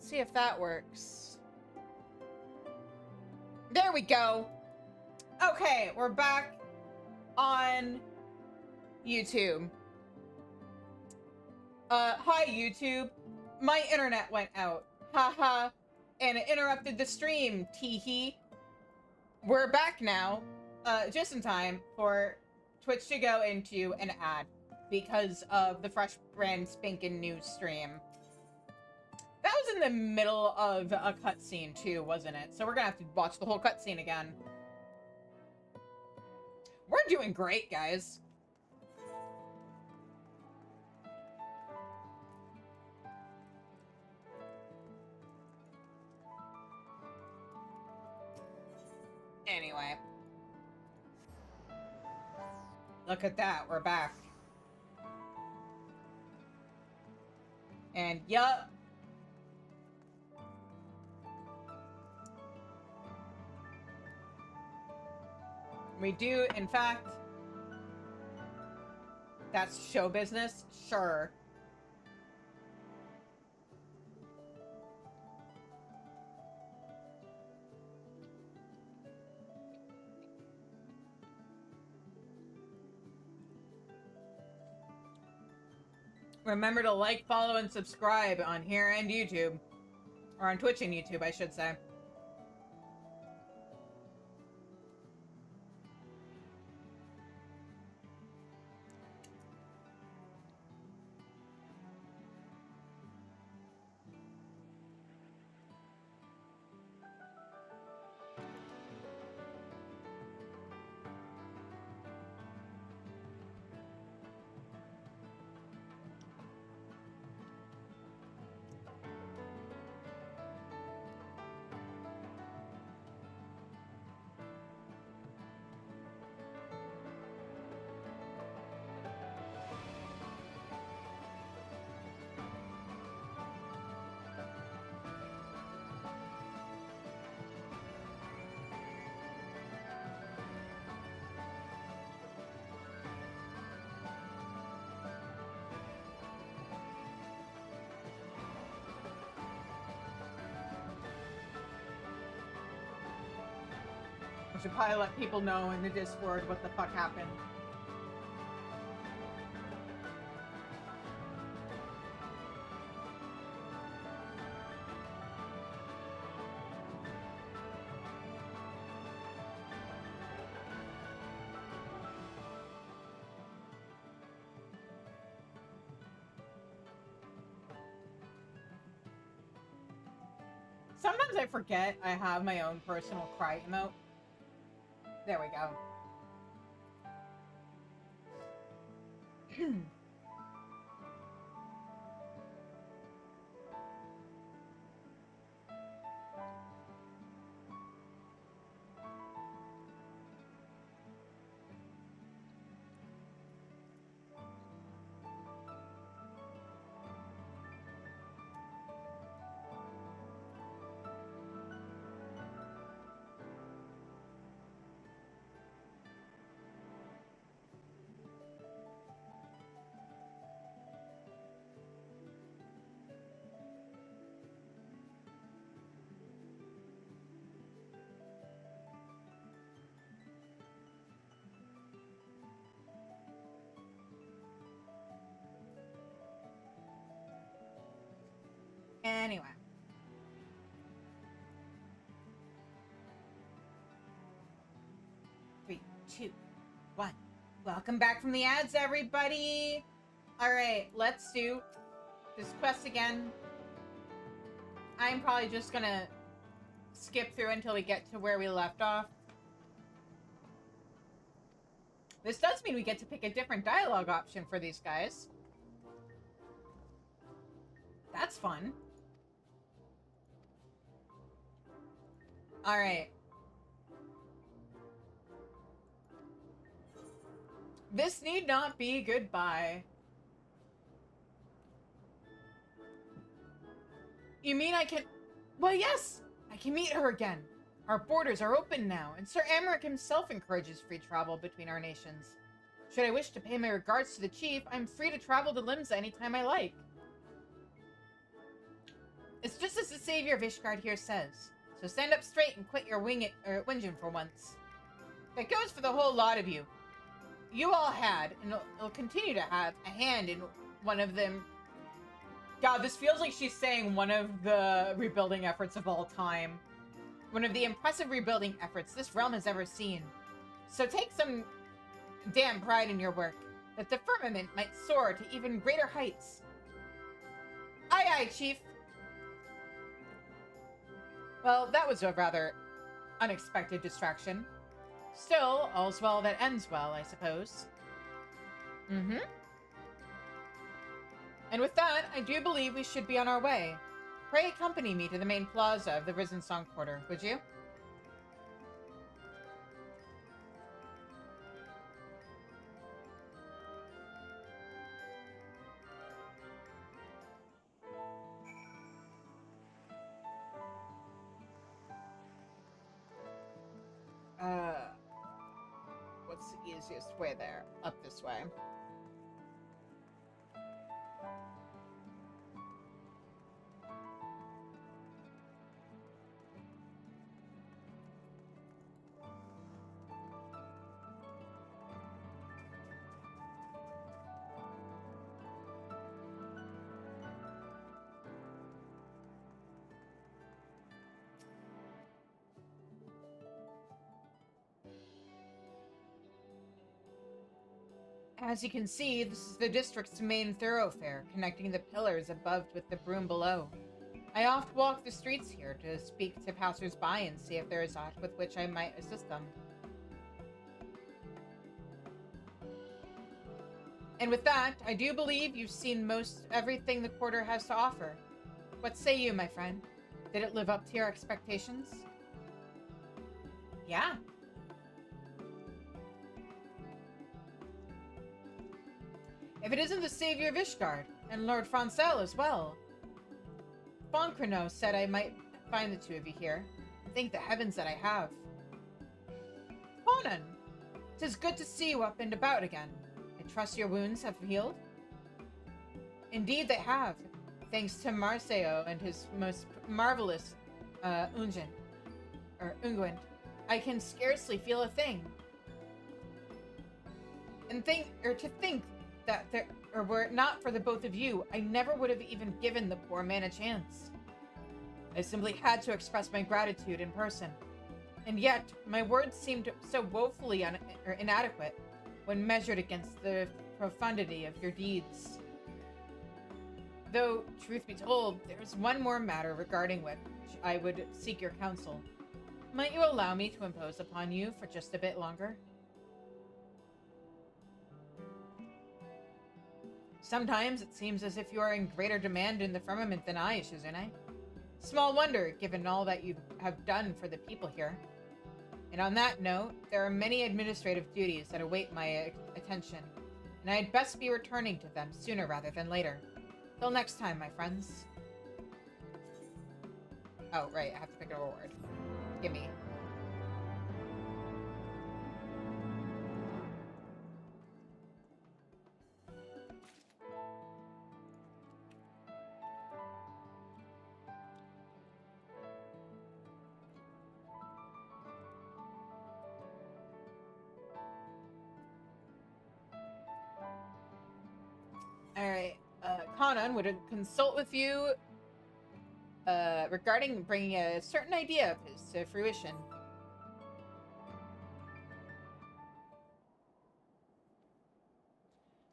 Let's see if that works. There we go. Okay, we're back on YouTube. Hi YouTube. My internet went out. Haha. And it interrupted the stream. Teehee. We're back now. Just in time for Twitch to go into an ad because of the fresh brand spanking new stream. That was in the middle of a cutscene too, wasn't it? So we're gonna have to watch the whole cutscene again. We're doing great, guys. Anyway. Look at that, we're back. And yup. We do, in fact. That's show business? Sure. Remember to like, follow, and subscribe on here and YouTube. Or on Twitch and YouTube, I should say. I should probably let people know in the Discord what the fuck happened. Sometimes I forget I have my own personal cry emote. There we go. Anyway. Three, two, one. Welcome back from the ads, everybody. All right, let's do this quest again. I'm probably just gonna skip through until we get to where we left off. This does mean we get to pick a different dialogue option for these guys. That's fun. All right. This need not be goodbye. You mean I can... Well, yes! I can meet her again. Our borders are open now, and Sir Amaric himself encourages free travel between our nations. Should I wish to pay my regards to the chief, I'm free to travel to Limsa anytime I like. It's just as the savior of Ishgard here says. So stand up straight and quit your whinging for once. That goes for the whole lot of you. You all had, and will continue to have, a hand in one of them. God, this feels like she's saying one of the rebuilding efforts of all time. One of the impressive rebuilding efforts this realm has ever seen. So take some damn pride in your work, that the firmament might soar to even greater heights. Aye, aye, Chief. Well, that was a rather unexpected distraction. Still, all's well that ends well, I suppose. Mm-hmm. And with that, I do believe we should be on our way. Pray accompany me to the main plaza of the Risen Song Quarter, would you? What's the easiest way there? Up this way. As you can see, this is the district's main thoroughfare, connecting the pillars above with the broom below. I oft walk the streets here to speak to passers-by and see if there is aught with which I might assist them. And with that, I do believe you've seen most everything the quarter has to offer. What say you, my friend? Did it live up to your expectations? Yeah. If it isn't the savior of Ishgard, and Lord Francel as well. Foncreno said I might find the two of you here. Thank the heavens that I have. Conan, 'tis good to see you up and about again. I trust your wounds have healed? Indeed they have, thanks to Marceo and his most marvelous unguent. I can scarcely feel a thing. And to think that were it not for the both of you, I never would have even given the poor man a chance. I simply had to express my gratitude in person. And yet, my words seemed so woefully inadequate when measured against the profundity of your deeds. Though, truth be told, there is one more matter regarding which I would seek your counsel. Might you allow me to impose upon you for just a bit longer? Sometimes it seems as if you are in greater demand in the firmament than I, Shizune. Small wonder, given all that you have done for the people here. And on that note, there are many administrative duties that await my attention, and I'd best be returning to them sooner rather than later. Till next time, my friends. Oh, right, I have to pick a reward. Gimme. Alright, Conan would consult with you regarding bringing a certain idea of his to fruition.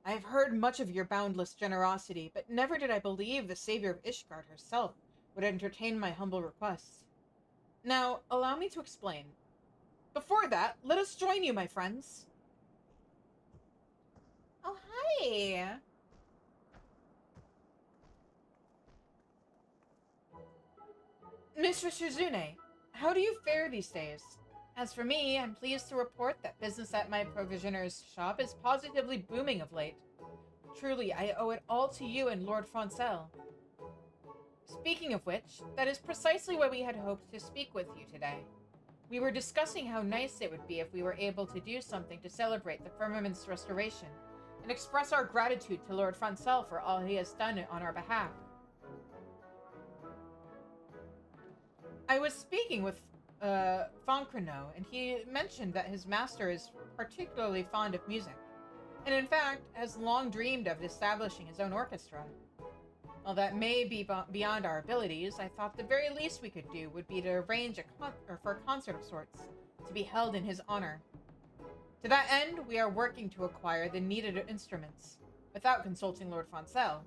I have heard much of your boundless generosity, but never did I believe the savior of Ishgard herself would entertain my humble requests. Now, allow me to explain. Before that, let us join you, my friends. Oh, hi! Mistress Shizune, how do you fare these days? As for me, I'm pleased to report that business at my provisioner's shop is positively booming of late. Truly, I owe it all to you and Lord Francel. Speaking of which, that is precisely why we had hoped to speak with you today. We were discussing how nice it would be if we were able to do something to celebrate the firmament's restoration, and express our gratitude to Lord Francel for all he has done on our behalf. I was speaking with Foncreno, and he mentioned that his master is particularly fond of music, and in fact has long dreamed of establishing his own orchestra. While that may be beyond our abilities, I thought the very least we could do would be to arrange for a concert of sorts to be held in his honor. To that end, we are working to acquire the needed instruments, without consulting Lord Foncel.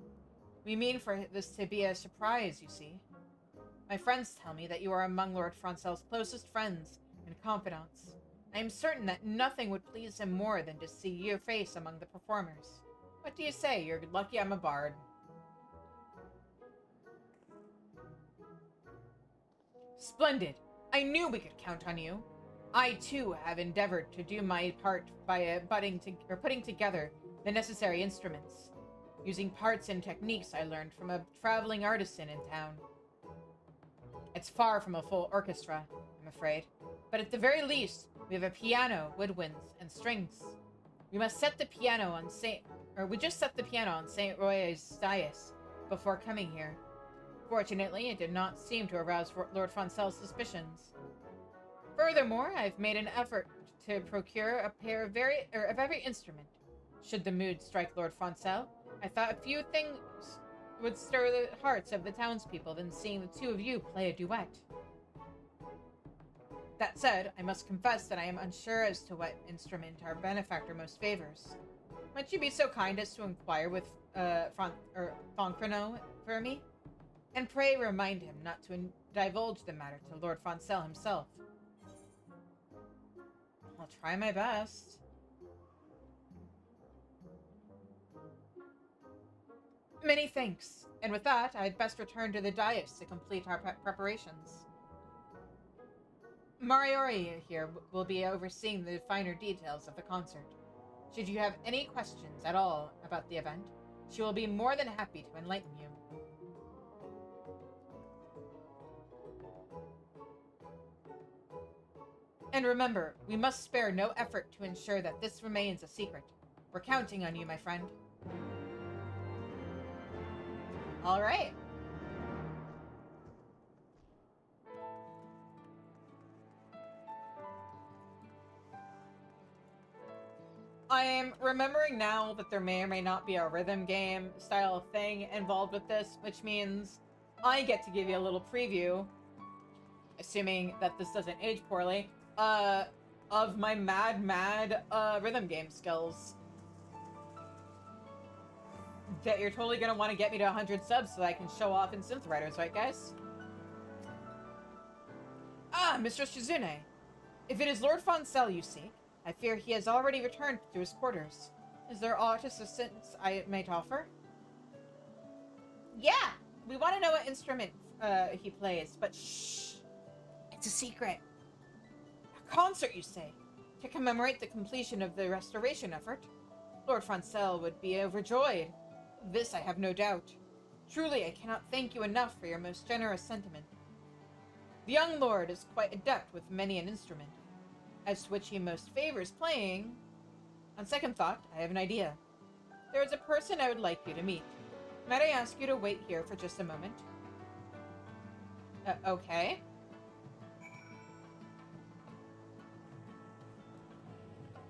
We mean for this to be a surprise, you see. My friends tell me that you are among Lord Foncel's closest friends and confidants. I am certain that nothing would please him more than to see your face among the performers. What do you say? You're lucky I'm a bard. Splendid! I knew we could count on you. I, too, have endeavored to do my part by putting together the necessary instruments, using parts and techniques I learned from a traveling artisan in town. It's far from a full orchestra, I'm afraid, but at the very least, we have a piano, woodwinds, and strings. We just set the piano on St. Roy's dais before coming here. Fortunately, it did not seem to arouse Lord Foncel's suspicions. Furthermore, I've made an effort to procure a pair of every instrument. Should the mood strike Lord Foncel, I thought a few things would stir the hearts of the townspeople than seeing the two of you play a duet. That said, I must confess that I am unsure as to what instrument our benefactor most favors. Might you be so kind as to inquire with Foncreno for me? And pray remind him not to divulge the matter to Lord Foncel himself. I'll try my best. Many thanks. And with that, I'd best return to the dais to complete our preparations. Mariori here will be overseeing the finer details of the concert. Should you have any questions at all about the event, she will be more than happy to enlighten you. And remember, we must spare no effort to ensure that this remains a secret. We're counting on you, my friend. All right. I am remembering now that there may or may not be a rhythm game style thing involved with this, which means I get to give you a little preview, assuming that this doesn't age poorly, of my mad rhythm game skills. That you're totally gonna want to get me to 100 subs so that I can show off in Synth Riders, right, guys? Ah, Mr. Shizune. If it is Lord Foncel you seek, I fear he has already returned to his quarters. Is there aught assistance I might offer? Yeah! We want to know what instrument he plays, but shh! It's a secret. A concert, you say? To commemorate the completion of the restoration effort? Lord Foncel would be overjoyed. This I have no doubt. Truly, I cannot thank you enough for your most generous sentiment. The young lord is quite adept with many an instrument, as to which he most favors playing. On second thought, I have an idea. There is a person I would like you to meet. Might I ask you to wait here for just a moment? Okay.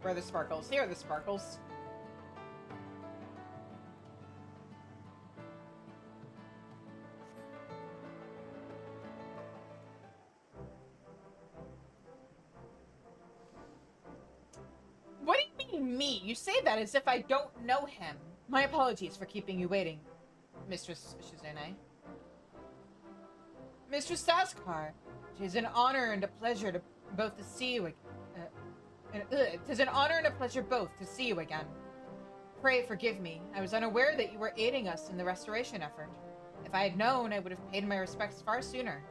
Where are the sparkles? Here are the sparkles. What do you mean, me? You say that as if I don't know him. My apologies for keeping you waiting, Mistress Shizune. Mistress Saskar, it is an honor and a pleasure to both to see you. It is an honor and a pleasure both to see you again. Pray forgive me. I was unaware that you were aiding us in the restoration effort. If I had known, I would have paid my respects far sooner.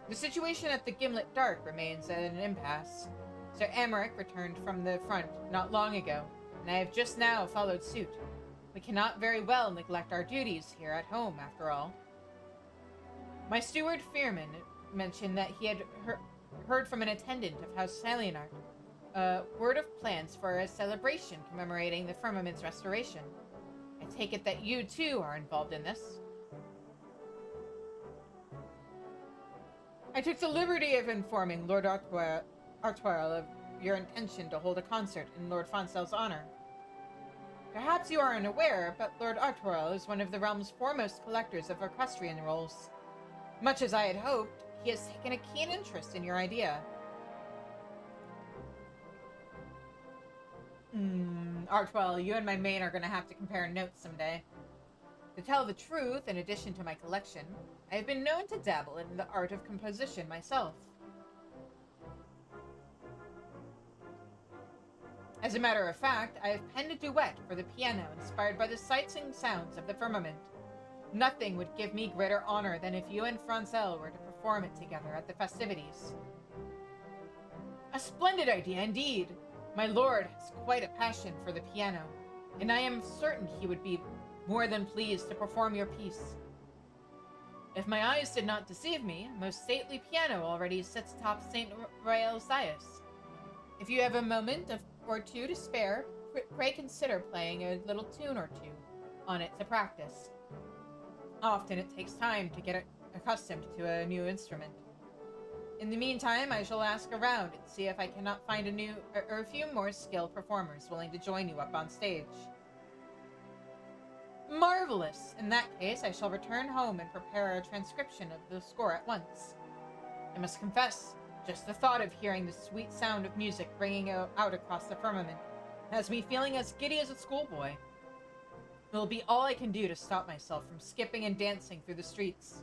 The situation at the Gimlet Dark remains at an impasse. Sir Amaric returned from the front not long ago, and I have just now followed suit. We cannot very well neglect our duties here at home, after all. My steward Firmament mentioned that he had heard from an attendant of House Salionart word of plans for a celebration commemorating the Firmament's restoration. I take it that you, too, are involved in this. I took the liberty of informing Lord Artoil of your intention to hold a concert in Lord Fonsel's honor. Perhaps you are unaware, but Lord Artoil is one of the realm's foremost collectors of equestrian rolls. Much as I had hoped, he has taken a keen interest in your idea. Artwell, you and my main are going to have to compare notes someday. To tell the truth, in addition to my collection, I have been known to dabble in the art of composition myself. As a matter of fact, I have penned a duet for the piano inspired by the sights and sounds of the firmament. Nothing would give me greater honor than if you and Francel were to perform it together at the festivities. A splendid idea indeed! My lord has quite a passion for the piano, and I am certain he would be more than pleased to perform your piece. If my eyes did not deceive me, a most stately piano already sits atop St. Rael's dais. If you have a moment or two to spare, pray consider playing a little tune or two on it to practice. Often it takes time to get accustomed to a new instrument. In the meantime, I shall ask around and see if I cannot find a few more skilled performers willing to join you up on stage. Marvelous! In that case, I shall return home and prepare a transcription of the score at once. I must confess, just the thought of hearing the sweet sound of music ringing out across the firmament has me feeling as giddy as a schoolboy. It will be all I can do to stop myself from skipping and dancing through the streets.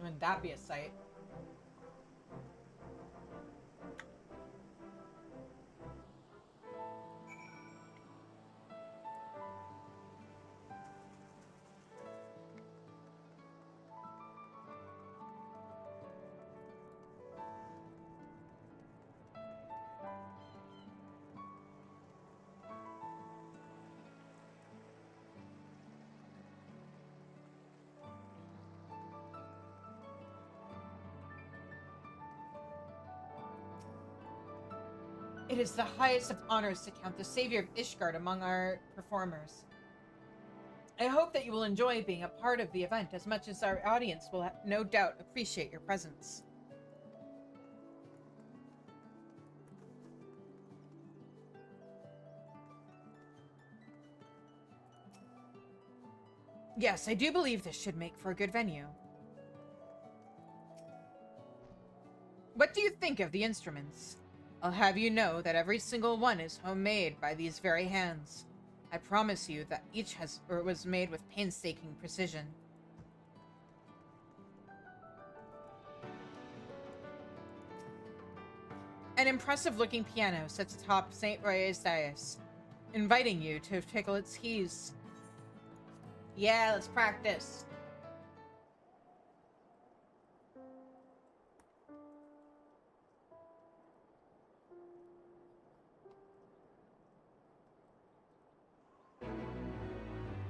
Wouldn't that be a sight? It is the highest of honors to count the savior of Ishgard among our performers. I hope that you will enjoy being a part of the event as much as our audience will no doubt appreciate your presence. Yes, I do believe this should make for a good venue. What do you think of the instruments? I'll have you know that every single one is homemade by these very hands. I promise you that each was made with painstaking precision. An impressive-looking piano sits atop St. Rael's dais, inviting you to tickle its keys. Yeah, let's practice.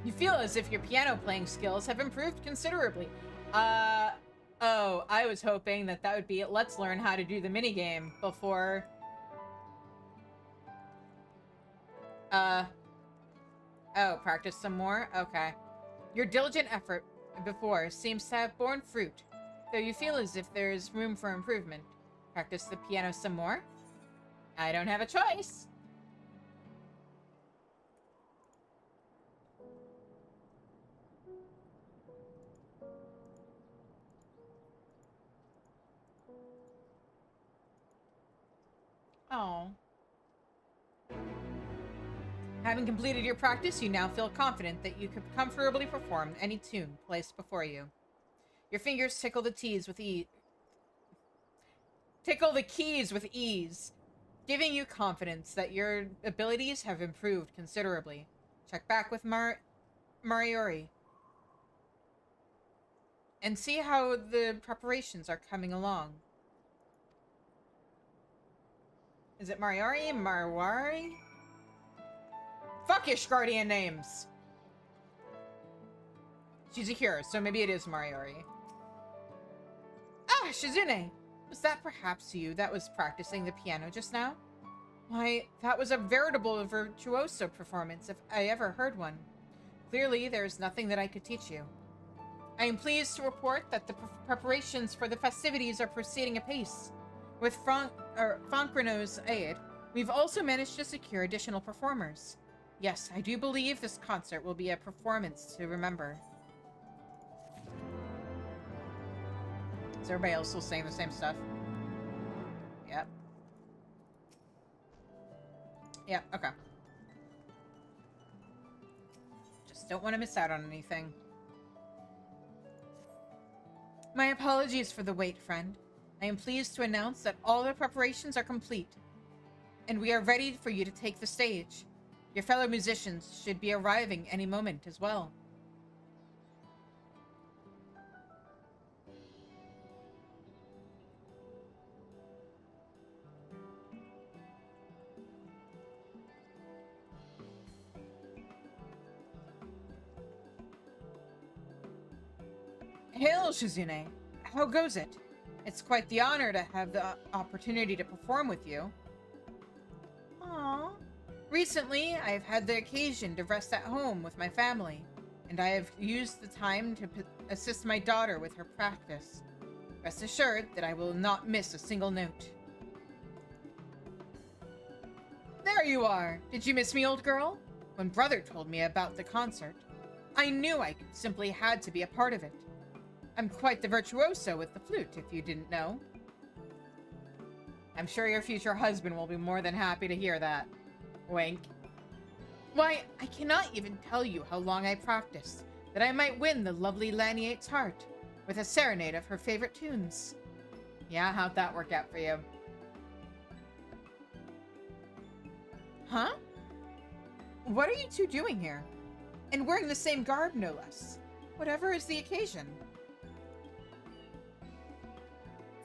You feel as if your piano playing skills have improved considerably. Oh, I was hoping that would be it. Let's learn how to do the minigame before... Oh, practice some more? Okay. Your diligent effort before seems to have borne fruit, though you feel as if there's room for improvement. Practice the piano some more? I don't have a choice. Oh. Having completed your practice, you now feel confident that you could comfortably perform any tune placed before you. Your fingers tickle the keys with ease, giving you confidence that your abilities have improved considerably. Check back with Mariori and see how the preparations are coming along. Is it Mariori? Marwari? Fuckish guardian names! She's a hero, so maybe it is Mariori. Ah, Shizune! Was that perhaps you that was practicing the piano just now? Why, that was a veritable virtuoso performance if I ever heard one. Clearly, there's nothing that I could teach you. I am pleased to report that the preparations for the festivities are proceeding apace. With Fonkreno's aid, we've also managed to secure additional performers. Yes, I do believe this concert will be a performance to remember. Is everybody else still saying the same stuff? Yep. Yep, okay. Just don't want to miss out on anything. My apologies for the wait, friend. I am pleased to announce that all the preparations are complete, and we are ready for you to take the stage. Your fellow musicians should be arriving any moment as well. Hail, Shizune. How goes it? It's quite the honor to have the opportunity to perform with you. Aww. Recently, I've had the occasion to rest at home with my family, and I have used the time to assist my daughter with her practice. Rest assured that I will not miss a single note. There you are! Did you miss me, old girl? When Brother told me about the concert, I knew I simply had to be a part of it. I'm quite the virtuoso with the flute, if you didn't know. I'm sure your future husband will be more than happy to hear that. Wink. Why, I cannot even tell you how long I practiced, that I might win the lovely Laniate's heart, with a serenade of her favorite tunes. Yeah, how'd that work out for you? Huh? What are you two doing here? And wearing the same garb, no less. Whatever is the occasion.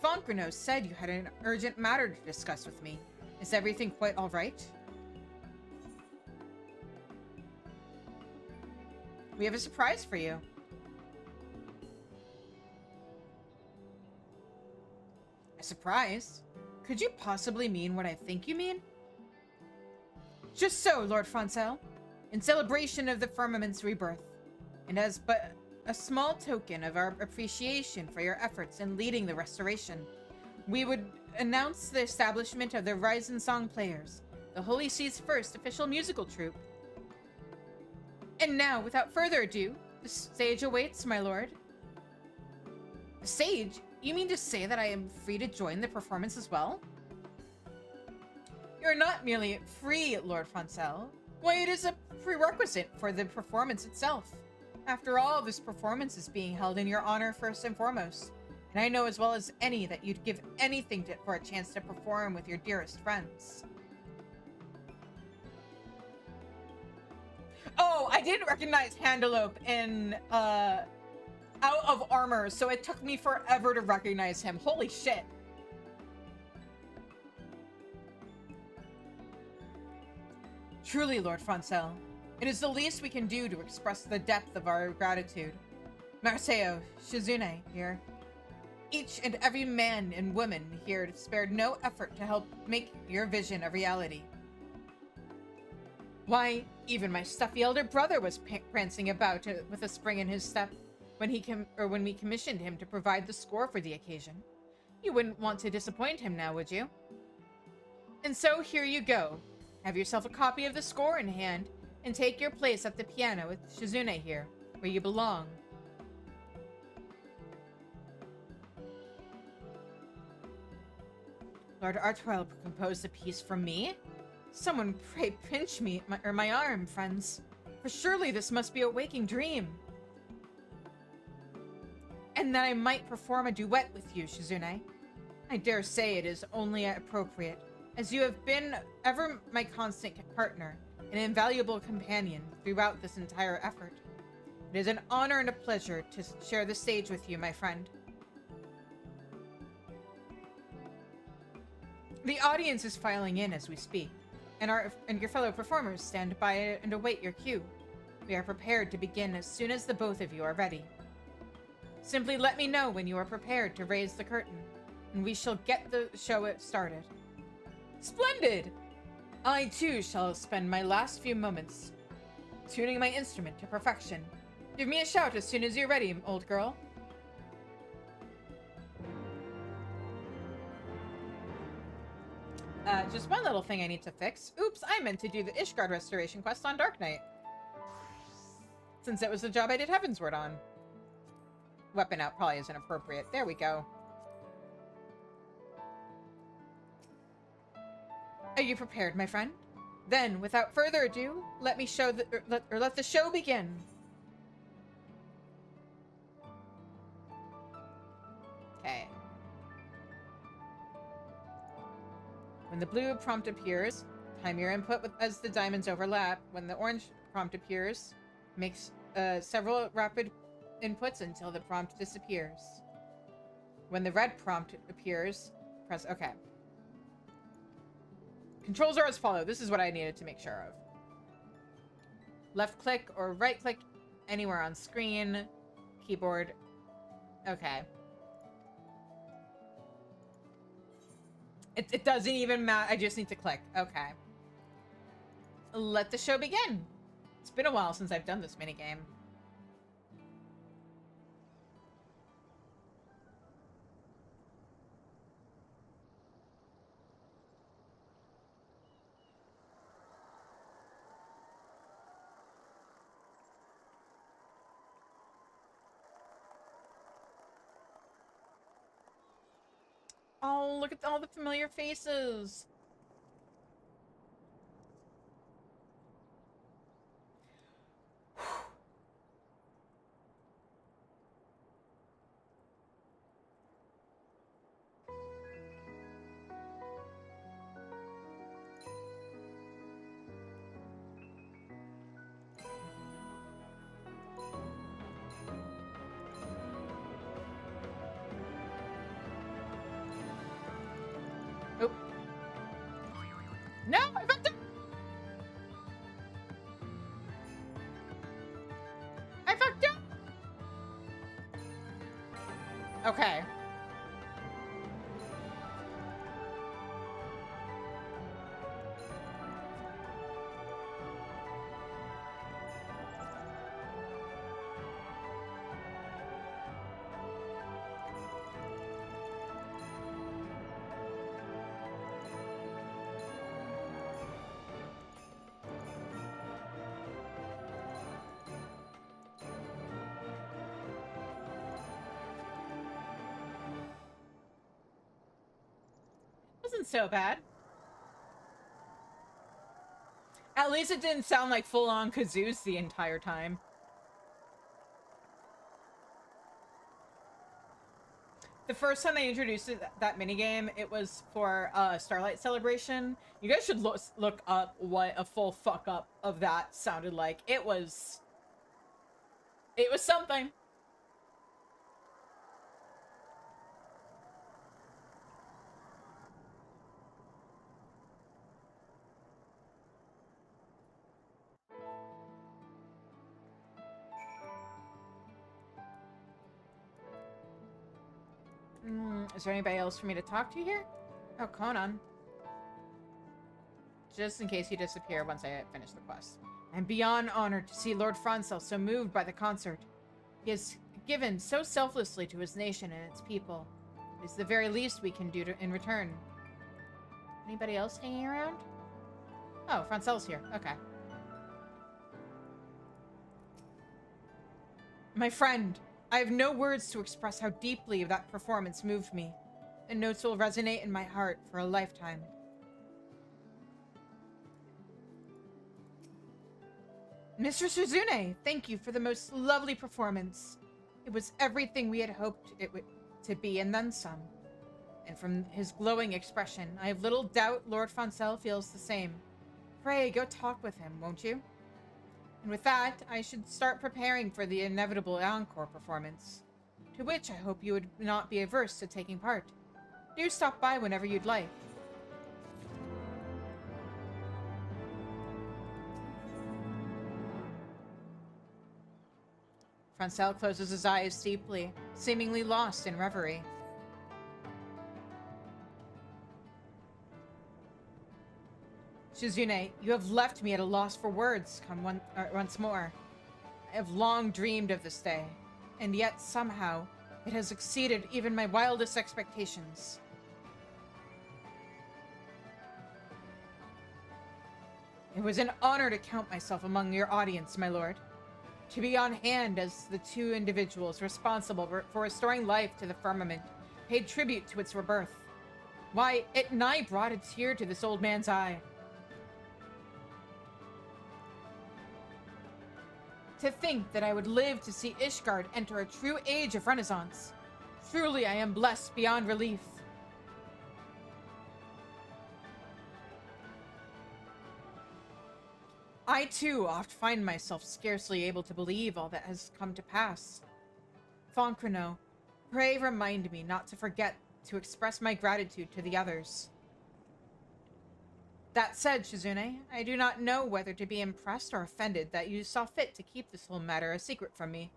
Fonkreno said you had an urgent matter to discuss with me. Is everything quite all right? We have a surprise for you. A surprise? Could you possibly mean what I think you mean? Just so, Lord Francel. In celebration of the Firmament's rebirth, and as but a small token of our appreciation for your efforts in leading the restoration, we would announce the establishment of the Risen Song Players, the Holy See's first official musical troupe. And now, without further ado, the stage awaits, my lord. The stage? You mean to say that I am free to join the performance as well? You're not merely free, Lord Francel. Why, it is a prerequisite for the performance itself. After all, this performance is being held in your honor first and foremost, and I know as well as any that you'd give anything for a chance to perform with your dearest friends. Oh, I didn't recognize Handelope in Out of Armor, so it took me forever to recognize him. Holy shit. Truly, Lord Francel, it is the least we can do to express the depth of our gratitude. Marceo, Shizune here. Each and every man and woman here spared no effort to help make your vision a reality. Why, even my stuffy elder brother was prancing about with a spring in his step when we commissioned him to provide the score for the occasion. You wouldn't want to disappoint him now, would you? And so here you go. Have yourself a copy of the score in hand, and take your place at the piano with Shizune here, where you belong. Lord Artwell composed a piece for me? Someone pray pinch me, my arm, friends, for surely this must be a waking dream. And that I might perform a duet with you, Shizune. I dare say it is only appropriate, as you have been ever my constant partner, an invaluable companion throughout this entire effort. It is an honor and a pleasure to share the stage with you, my friend. The audience is filing in as we speak, and your fellow performers stand by and await your cue. We are prepared to begin as soon as the both of you are ready. Simply let me know when you are prepared to raise the curtain, and we shall get the show started. Splendid! I too shall spend my last few moments tuning my instrument to perfection, Give me a shout as soon as you're ready, old girl. Just one little thing I need to fix. Oops, I meant to do the Ishgard restoration quest on Dark Knight. Since it was the job I did Heavensward on. Weapon out probably isn't appropriate. There we go. Are you prepared, my friend? Then, without further ado, let me show the let the show begin. Okay. When the blue prompt appears, time your input as the diamonds overlap. When the orange prompt appears, makes several rapid inputs until the prompt disappears. When the red prompt appears, press OK. Controls are as follow. This is what I needed to make sure of. Left click or right click anywhere on screen. Keyboard. Okay. It doesn't even matter. I just need to click. Okay. Let the show begin. It's been a while since I've done this minigame. Oh, look at all the familiar faces. Oh. No, I fucked up. I fucked up. Okay. Wasn't so bad. At least it didn't sound like full-on kazoos the entire time. The first time they introduced that minigame, it was for Starlight Celebration. You guys should look up what a full fuck-up of that sounded like. It was something. Is there anybody else for me to talk to here? Oh, Conan. Just in case you disappear once I finish the quest. I'm beyond honored to see Lord Francel so moved by the concert. He has given so selflessly to his nation and its people. It's the very least we can do in return. Anybody else hanging around? Oh, Francel's here. Okay. My friend, I have no words to express how deeply that performance moved me. The notes will resonate in my heart for a lifetime. Mistress Uzune, thank you for the most lovely performance. It was everything we had hoped it would to be and then some. And from his glowing expression, I have little doubt Lord Francel feels the same. Pray, go talk with him, won't you? And with that, I should start preparing for the inevitable encore performance, to which I hope you would not be averse to taking part. Do stop by whenever you'd like. Francel closes his eyes deeply, seemingly lost in reverie. Shizune, you have left me at a loss for words once more. I have long dreamed of this day, and yet somehow it has exceeded even my wildest expectations. It was an honor to count myself among your audience, my lord. To be on hand as the two individuals responsible for restoring life to the firmament paid tribute to its rebirth. Why, it nigh brought a tear to this old man's eye. To think that I would live to see Ishgard enter a true age of renaissance. Truly, I am blessed beyond relief. I, too, oft find myself scarcely able to believe all that has come to pass. Foncrino, pray remind me not to forget to express my gratitude to the others. That said, Shizune, I do not know whether to be impressed or offended that you saw fit to keep this whole matter a secret from me.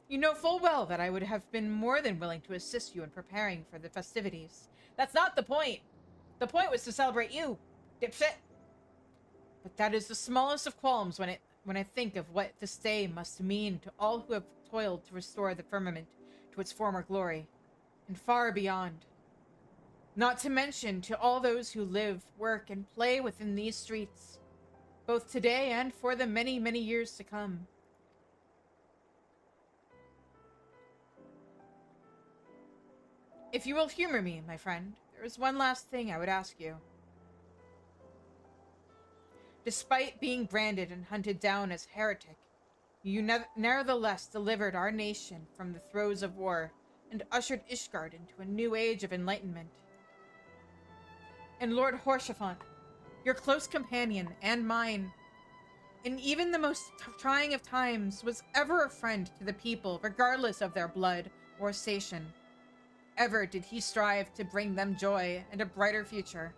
You know full well that I would have been more than willing to assist you in preparing for the festivities. That's not the point. The point was to celebrate you, dipshit. But that is the smallest of qualms when I think of what this day must mean to all who have toiled to restore the firmament to its former glory, and far beyond. Not to mention to all those who live, work, and play within these streets, both today and for the many, many years to come. If you will humor me, my friend, there is one last thing I would ask you. Despite being branded and hunted down as heretic, you nevertheless delivered our nation from the throes of war and ushered Ishgard into a new age of enlightenment. And Lord Horshaphant, your close companion and mine, in even the most trying of times, was ever a friend to the people, regardless of their blood or station. Ever did he strive to bring them joy and a brighter future.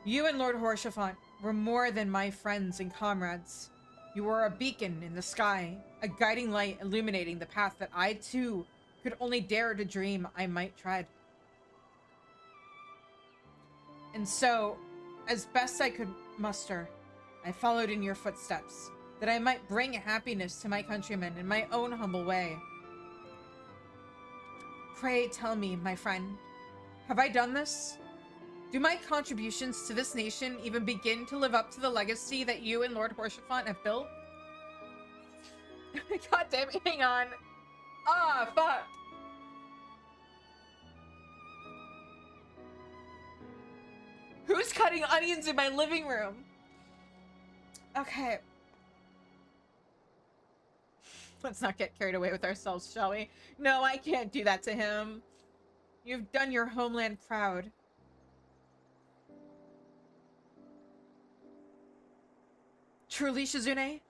You and Lord Horshaphant were more than my friends and comrades. You were a beacon in the sky, a guiding light illuminating the path that I, too, could only dare to dream I might tread. And so, as best I could muster, I followed in your footsteps, that I might bring happiness to my countrymen in my own humble way. Pray tell me, my friend, have I done this? Do my contributions to this nation even begin to live up to the legacy that you and Lord Horshaphant have built? God damn it, hang on. Ah, fuck. Who's cutting onions in my living room? Okay. Let's not get carried away with ourselves, shall we? No, I can't do that to him. You've done your homeland proud. Truly, Shizune?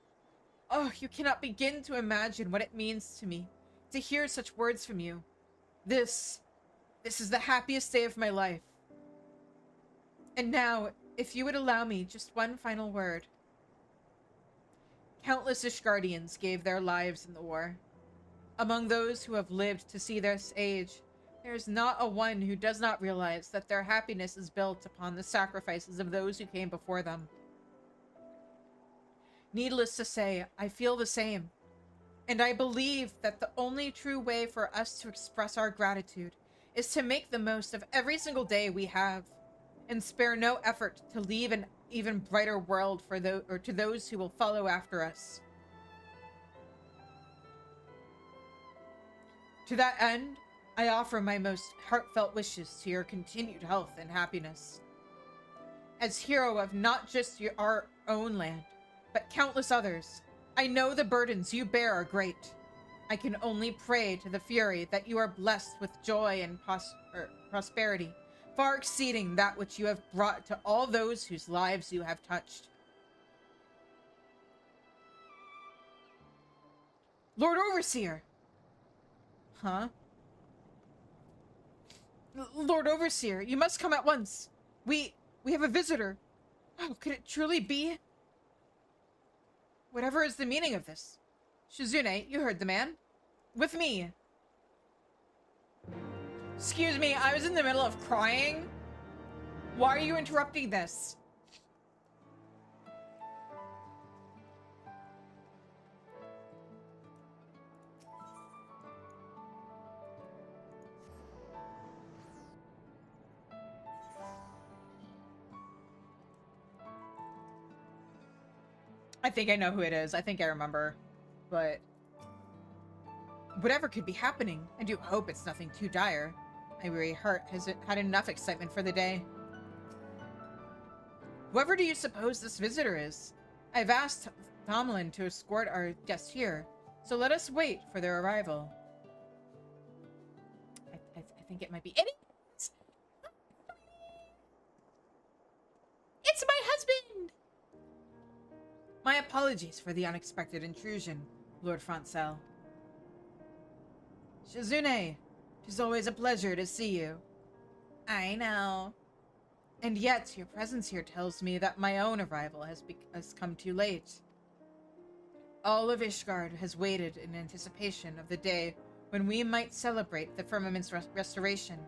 Oh, you cannot begin to imagine what it means to me to hear such words from you. This is the happiest day of my life. And now, if you would allow me just one final word. Countless Ishgardians gave their lives in the war. Among those who have lived to see this age, there is not a one who does not realize that their happiness is built upon the sacrifices of those who came before them. Needless to say, I feel the same. And I believe that the only true way for us to express our gratitude is to make the most of every single day we have, and spare no effort to leave an even brighter world for to those who will follow after us. To that end, I offer my most heartfelt wishes to your continued health and happiness. As hero of not just our own land, but countless others, I know the burdens you bear are great. I can only pray to the Fury that you are blessed with joy and prosperity, far exceeding that which you have brought to all those whose lives you have touched. Lord Overseer! Huh? Lord Overseer, you must come at once. We have a visitor. Oh, could it truly be? Whatever is the meaning of this? Shizune, you heard the man. With me. Excuse me, I was in the middle of crying. Why are you interrupting this? I think I know who it is. I think I remember. But whatever could be happening, I do hope it's nothing too dire. My weary heart has had enough excitement for the day. Whoever do you suppose this visitor is? I've asked Tomlin to escort our guest here, so let us wait for their arrival. I think it might be... It's my husband! My apologies for the unexpected intrusion, Lord Francel. Shizune, 'tis always a pleasure to see you. I know. And yet, your presence here tells me that my own arrival has come too late. All of Ishgard has waited in anticipation of the day when we might celebrate the Firmament's restoration.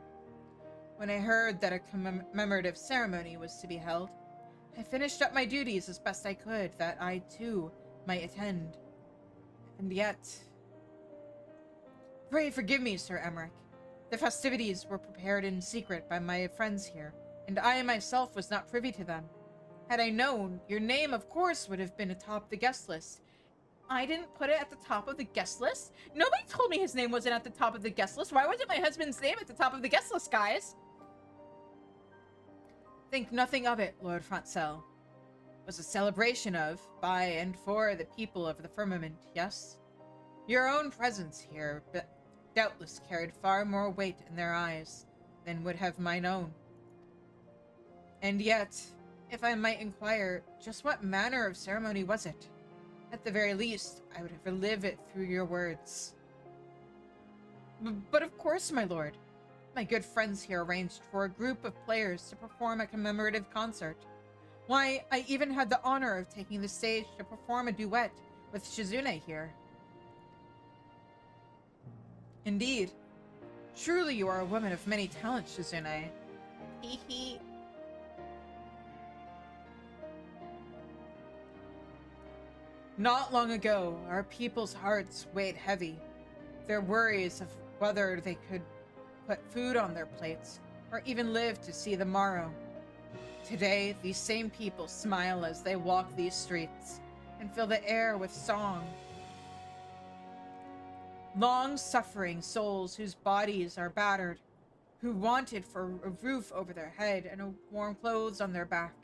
When I heard that a commemorative ceremony was to be held, I finished up my duties as best I could, that I, too, might attend. And yet... Pray forgive me, Sir Emmerich. The festivities were prepared in secret by my friends here, and I myself was not privy to them. Had I known, your name, of course, would have been atop the guest list. I didn't put it at the top of the guest list? Nobody told me his name wasn't at the top of the guest list. Why wasn't my husband's name at the top of the guest list, guys? Think nothing of it, Lord Francel. It was a celebration of, by and for the people of the Firmament, yes? Your own presence here doubtless carried far more weight in their eyes than would have mine own. And yet, if I might inquire, just what manner of ceremony was it? At the very least, I would have relived it through your words. But of course, my lord. My good friends here arranged for a group of players to perform a commemorative concert. Why, I even had the honor of taking the stage to perform a duet with Shizune here. Indeed. Truly you are a woman of many talents, Shizune. Hee hee. Not long ago, our people's hearts weighed heavy. Their worries of whether they could put food on their plates, or even live to see the morrow. Today, these same people smile as they walk these streets, and fill the air with song. Long-suffering souls whose bodies are battered, who wanted for a roof over their head and warm clothes on their back.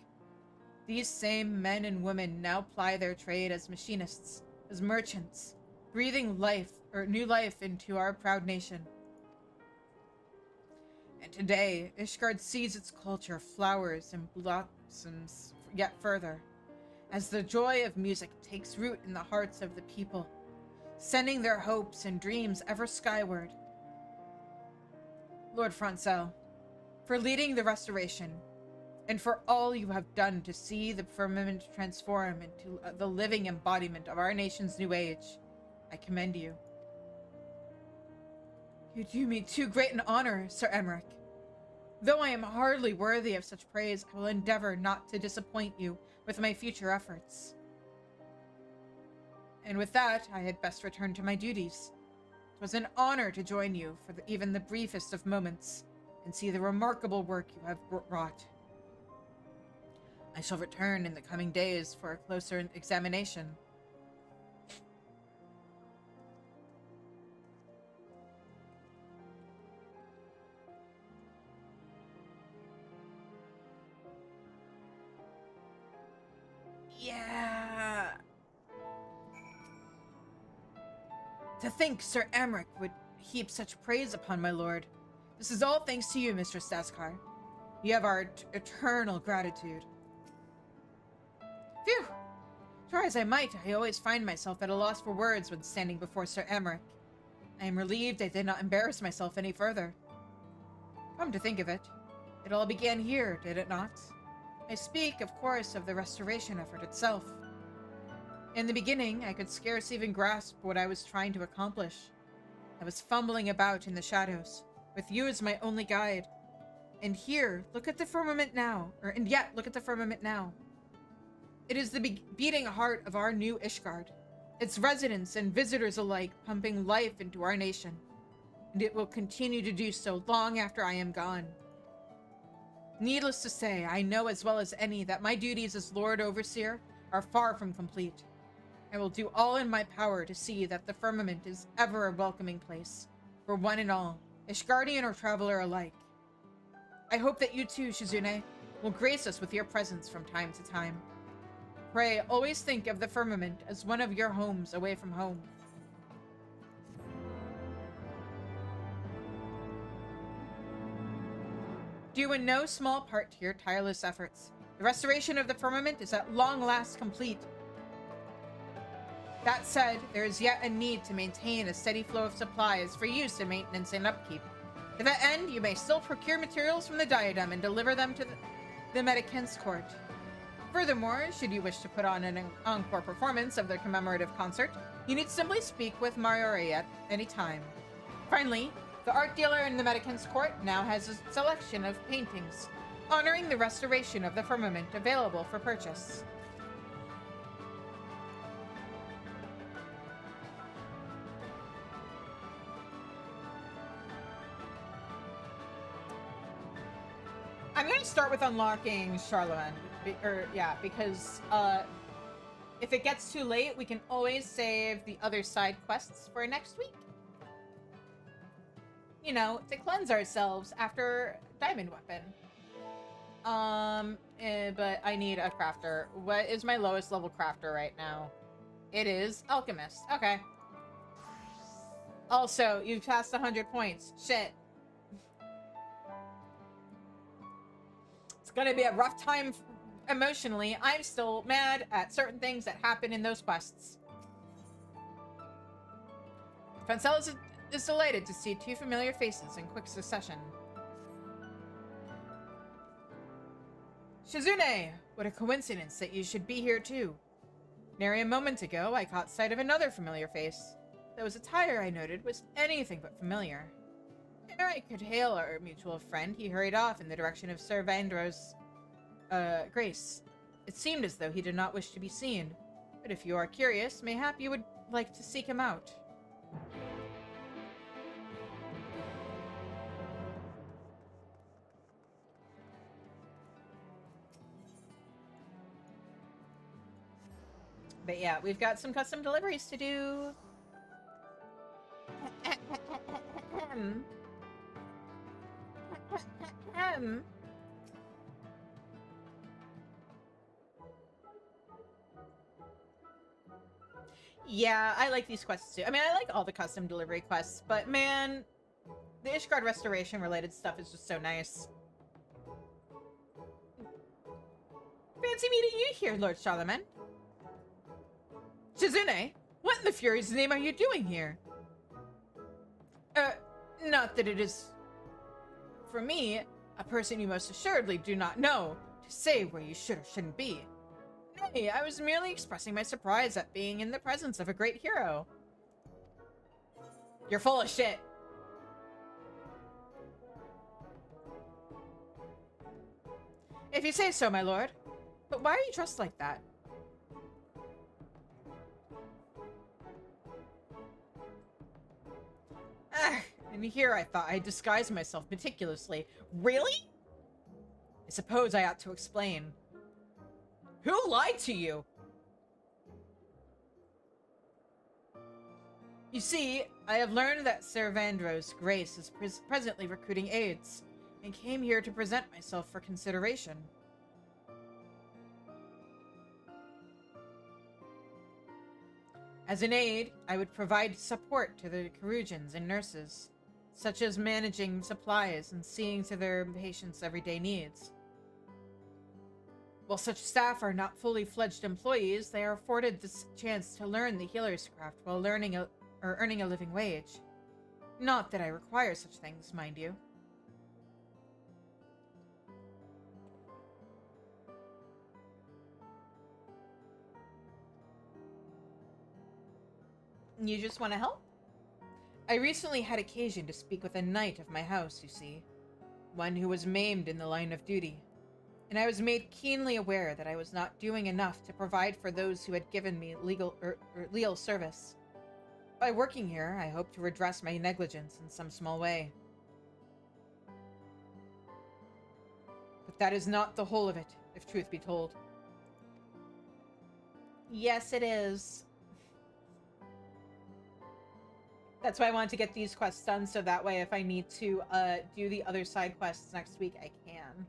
These same men and women now ply their trade as machinists, as merchants, breathing life, or new life into our proud nation. And today, Ishgard sees its culture flowers and blossoms yet further, as the joy of music takes root in the hearts of the people, sending their hopes and dreams ever skyward. Lord Francel, for leading the restoration, and for all you have done to see the Firmament transform into the living embodiment of our nation's new age, I commend you. You do me too great an honor, Sir Emmerich. Though I am hardly worthy of such praise, I will endeavor not to disappoint you with my future efforts. And with that, I had best return to my duties. It was an honor to join you for even the briefest of moments, and see the remarkable work you have wrought. I shall return in the coming days for a closer examination. Yeah. To think Sir Emmerich would heap such praise upon my lord. This is all thanks to you, Mistress Daskar. You have our eternal gratitude. Phew! Try as I might, I always find myself at a loss for words when standing before Sir Emmerich. I am relieved I did not embarrass myself any further. Come to think of it, it all began here, did it not? I speak, of course, of the restoration effort itself. In the beginning, I could scarce even grasp what I was trying to accomplish. I was fumbling about in the shadows, with you as my only guide. And here, look at the firmament now, look at the firmament now. It is the beating heart of our new Ishgard, its residents and visitors alike pumping life into our nation. And it will continue to do so long after I am gone. Needless to say, I know as well as any that my duties as Lord Overseer are far from complete. I will do all in my power to see that the Firmament is ever a welcoming place for one and all, Ishgardian or traveler alike. I hope that you too, Shizune, will grace us with your presence from time to time. Pray, always think of the Firmament as one of your homes away from home. Due in no small part to your tireless efforts, the restoration of the Firmament is at long last complete. That said, there is yet a need to maintain a steady flow of supplies for use in maintenance and upkeep. To that end, you may still procure materials from the Diadem and deliver them to the Medicans Court. Furthermore, should you wish to put on an encore performance of the commemorative concert, you need simply speak with Mariori at any time. Finally, the art dealer in the Medicans Court now has a selection of paintings honoring the restoration of the Firmament available for purchase. I'm going to start with unlocking Charlemagne, because if it gets too late, we can always save the other side quests for next week. You know, to cleanse ourselves after Diamond Weapon. But I need a crafter. What is my lowest level crafter right now? It is Alchemist. Okay. Also, you've passed 100 points. Shit. It's gonna be a rough time emotionally. I'm still mad at certain things that happen in those quests. Francella is delighted to see two familiar faces in quick succession. Shizune! What a coincidence that you should be here too. Nary a moment ago, I caught sight of another familiar face. Those attire I noted was anything but familiar. Ere I could hail our mutual friend, he hurried off in the direction of Sir Vandro's, grace. It seemed as though he did not wish to be seen, but if you are curious, mayhap you would like to seek him out. But yeah, we've got some custom deliveries to do. Yeah, I like these quests too. I mean, I like all the custom delivery quests, but man, the Ishgard restoration related stuff is just so nice. Fancy meeting you here, Lord Charlemagne. Shizune, what in the Fury's name are you doing here? Not that it is for me, a person you most assuredly do not know, to say where you should or shouldn't be. Nay, I was merely expressing my surprise at being in the presence of a great hero. You're full of shit. If you say so, my lord. But why are you dressed like that? And here I thought I disguised myself meticulously. Really? I suppose I ought to explain. Who lied to you? You see, I have learned that Sir Vandro's grace is presently recruiting aides, and came here to present myself for consideration. As an aide, I would provide support to the Carugians and nurses, such as managing supplies and seeing to their patients' everyday needs. While such staff are not fully fledged employees, they are afforded this chance to learn the healer's craft while earning a living wage. Not that I require such things, mind you. You just want to help? I recently had occasion to speak with a knight of my house, you see. One who was maimed in the line of duty. And I was made keenly aware that I was not doing enough to provide for those who had given me leal service. By working here, I hope to redress my negligence in some small way. But that is not the whole of it, if truth be told. Yes, it is. That's why I wanted to get these quests done, so that way if I need to do the other side quests next week, I can.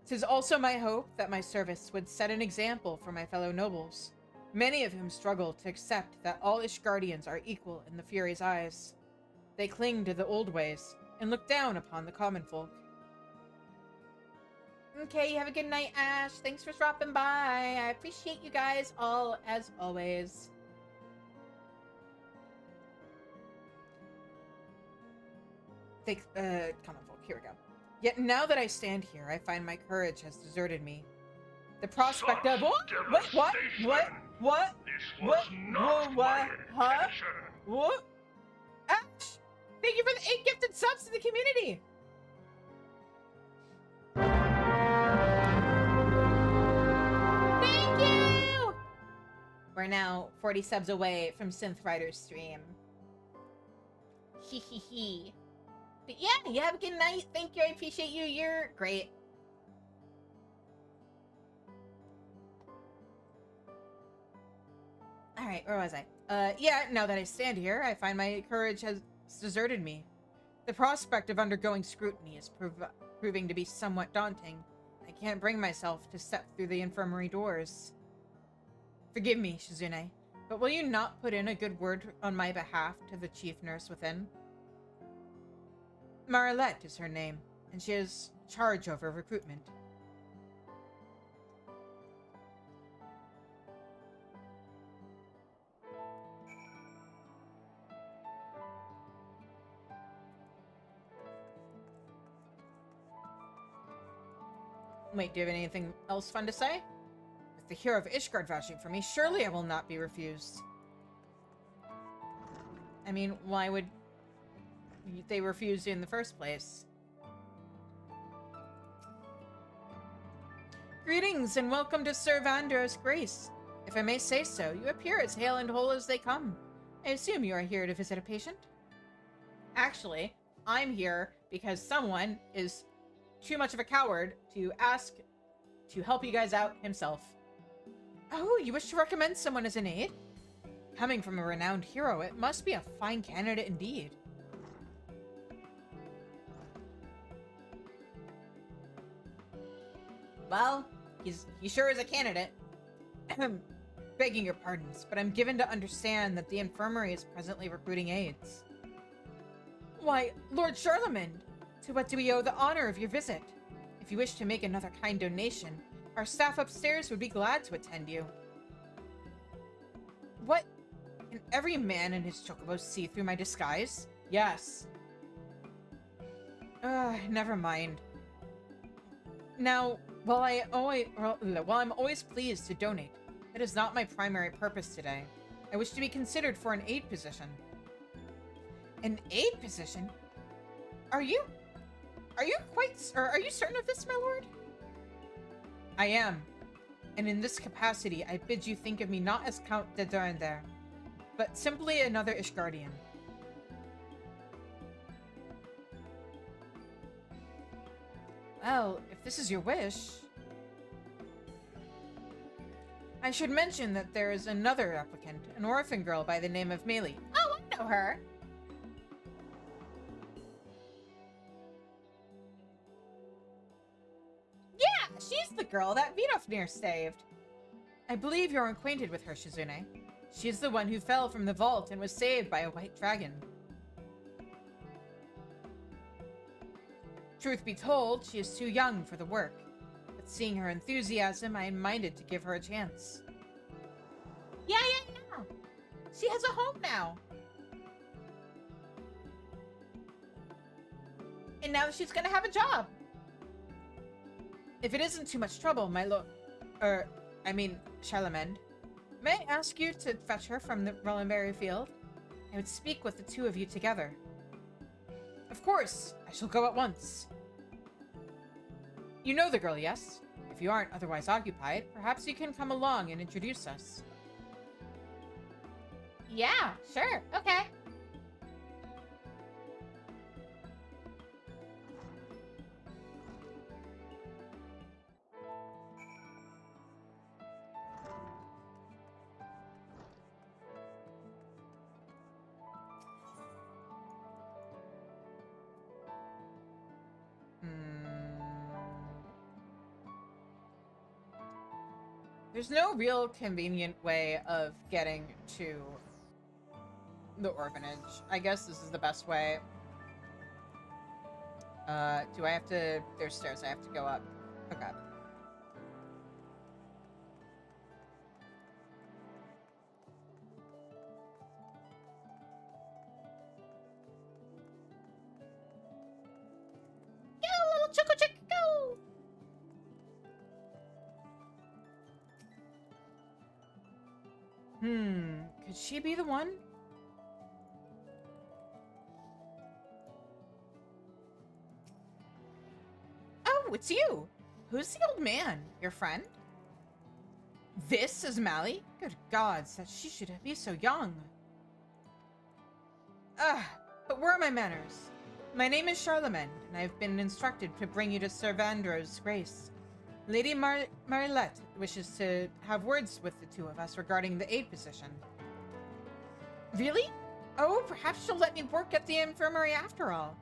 'Tis also my hope that my service would set an example for my fellow nobles, many of whom struggle to accept that all Ishgardians are equal in the Fury's eyes. They cling to the old ways and look down upon the common folk. Okay, have a good night, Ash. Thanks for dropping by. I appreciate you guys all, as always. Common folk, here we go. Yet now that I stand here, I find my courage has deserted me. The prospect of— What? Huh? What? Ash! Thank you for the 8 gifted subs to the community! Thank you! We're now 40 subs away from Synth Rider's stream. Hee hee hee. But yeah, you have a good night. Thank you. I appreciate you. You're great. Alright, where was I? Yeah, now that I stand here, I find my courage has deserted me. The prospect of undergoing scrutiny is proving to be somewhat daunting. I can't bring myself to step through the infirmary doors. Forgive me, Shizune, but will you not put in a good word on my behalf to the chief nurse within? Marilette is her name, and she has charge over recruitment. Wait, do you have anything else fun to say? With the hero of Ishgard vouching for me, surely I will not be refused. I mean, why would they refuse you in the first place? Greetings and welcome to Sir Vander's Grace. If I may say so, you appear as hale and whole as they come. I assume you are here to visit a patient? Actually, I'm here because someone is too much of a coward to ask to help you guys out himself. Oh, you wish to recommend someone as an aide? Coming from a renowned hero, it must be a fine candidate indeed. Well, he sure is a candidate. Begging your pardons, but I'm given to understand that the infirmary is presently recruiting aides. Why, Lord Charlemagne, to what do we owe the honor of your visit? If you wish to make another kind donation, our staff upstairs would be glad to attend you. What? Can every man and his chocobos see through my disguise? Yes. Never mind. Now, while I'm always pleased to donate, it is not my primary purpose today. I wish to be considered for an aide position. An aide position? Are you certain of this, my lord? I am. And in this capacity, I bid you think of me not as Count de Durandere, but simply another Ishgardian. Well, if this is your wish... I should mention that there is another applicant, an orphan girl by the name of Meili. Oh, I know her! Yeah, she's the girl that Vidofnir saved. I believe you're acquainted with her, Shizune. She's the one who fell from the vault and was saved by a white dragon. Truth be told, she is too young for the work, but seeing her enthusiasm, I am minded to give her a chance. Yeah. She has a home now. And now she's gonna have a job. If it isn't too much trouble, Charlemagne, may I ask you to fetch her from the Rollenberry field? I would speak with the two of you together. Of course, I shall go at once. You know the girl, yes? If you aren't otherwise occupied, perhaps you can come along and introduce us. Yeah, sure, okay. There's no real convenient way of getting to the orphanage. I guess this is the best way. Do I have to... There's stairs. I have to go up. Okay. Go, little choco chick, go! Could she be the one? Oh, it's you! Who's the old man? Your friend? This is Mally? Good gods, that she should be so young. But where are my manners? My name is Charlemagne, and I have been instructed to bring you to Sir Vandro's grace. Lady Marilette wishes to have words with the two of us regarding the aid position. Really? Oh, perhaps she'll let me work at the infirmary after all.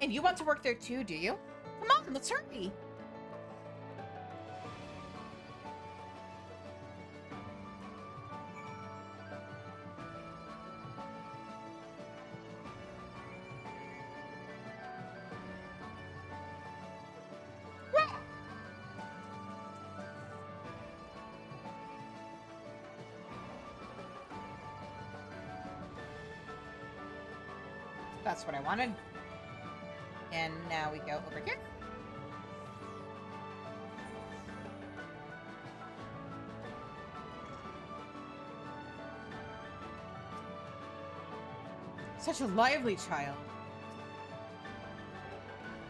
And you want to work there too, do you? Come on, let's hurry! That's what I wanted. And now we go over here. Such a lively child.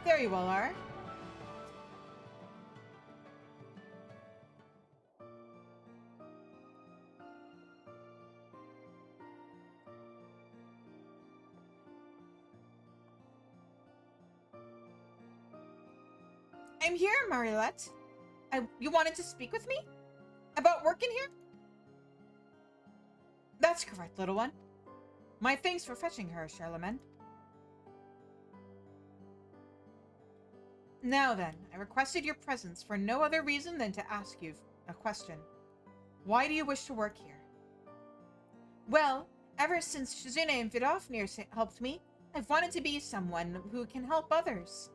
There you all are. I'm here, Marilette. You wanted to speak with me? About working here? That's correct, little one. My thanks for fetching her, Charlemagne. Now then, I requested your presence for no other reason than to ask you a question. Why do you wish to work here? Well, ever since Shizune and Vidofnir helped me, I've wanted to be someone who can help others.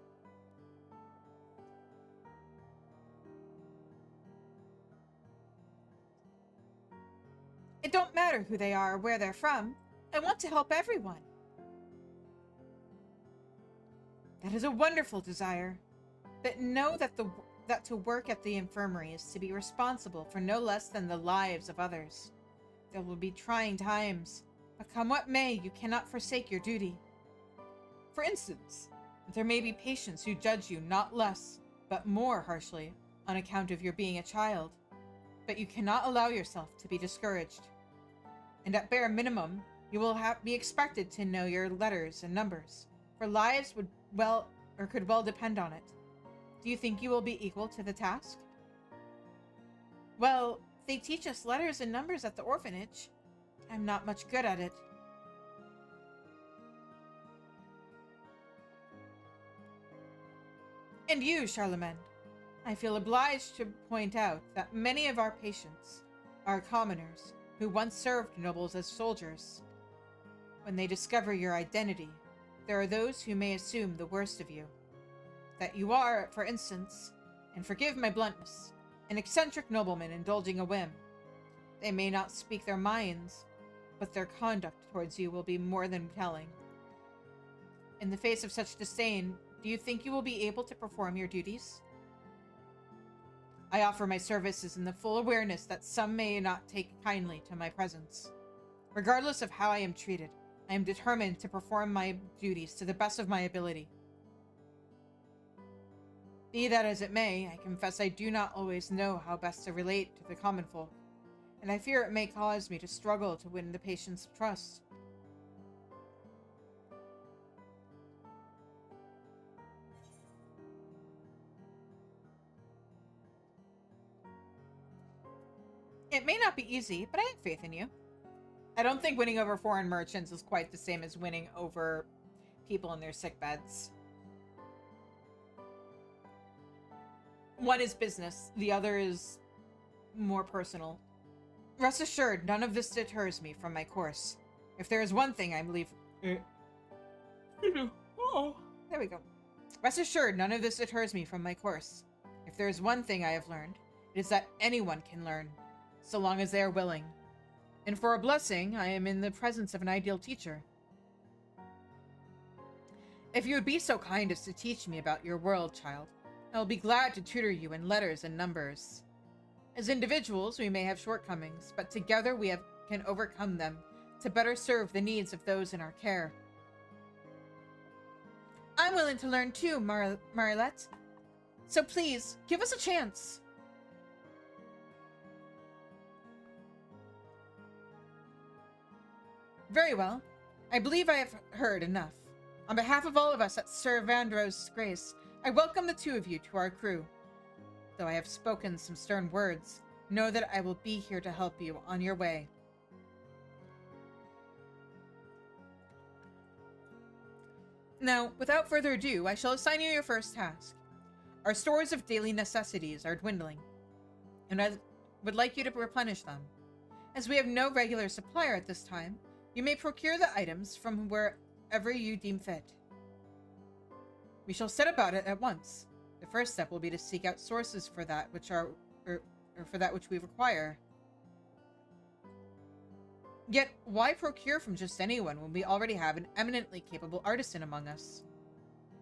It don't matter who they are or where they're from. I want to help everyone. That is a wonderful desire. But know that to work at the infirmary is to be responsible for no less than the lives of others. There will be trying times, but come what may, you cannot forsake your duty. For instance, there may be patients who judge you not less, but more harshly, on account of your being a child. But you cannot allow yourself to be discouraged. And at bare minimum, you will be expected to know your letters and numbers, for lives could well depend on it. Do you think you will be equal to the task? Well, they teach us letters and numbers at the orphanage. I'm not much good at it. And you, Charlemagne, I feel obliged to point out that many of our patients are commoners who once served nobles as soldiers. When they discover your identity, there are those who may assume the worst of you. That you are, for instance, and forgive my bluntness, an eccentric nobleman indulging a whim. They may not speak their minds, but their conduct towards you will be more than telling. In the face of such disdain, do you think you will be able to perform your duties? I offer my services in the full awareness that some may not take kindly to my presence. Regardless of how I am treated, I am determined to perform my duties to the best of my ability. Be that as it may, I confess I do not always know how best to relate to the common folk, and I fear it may cause me to struggle to win the patient's trust. It may not be easy, but I have faith in you. I don't think winning over foreign merchants is quite the same as winning over people in their sick beds. One is business, the other is more personal. Rest assured, none of this deters me from my course. If there is one thing I believe... Oh, there we go. Rest assured, none of this deters me from my course. If there is one thing I have learned, it is that anyone can learn, so long as they are willing. And for a blessing, I am in the presence of an ideal teacher. If you would be so kind as to teach me about your world, child, I will be glad to tutor you in letters and numbers. As individuals, we may have shortcomings, but together we can overcome them to better serve the needs of those in our care. I'm willing to learn too, Marilette. So please, give us a chance. Very well. I believe I have heard enough. On behalf of all of us at Sir Vandro's Grace, I welcome the two of you to our crew. Though I have spoken some stern words, know that I will be here to help you on your way. Now, without further ado, I shall assign you your first task. Our stores of daily necessities are dwindling, and I would like you to replenish them. As we have no regular supplier at this time, you may procure the items from wherever you deem fit. We shall set about it at once. The first step will be to seek out sources for that which we require. Yet, why procure from just anyone when we already have an eminently capable artisan among us?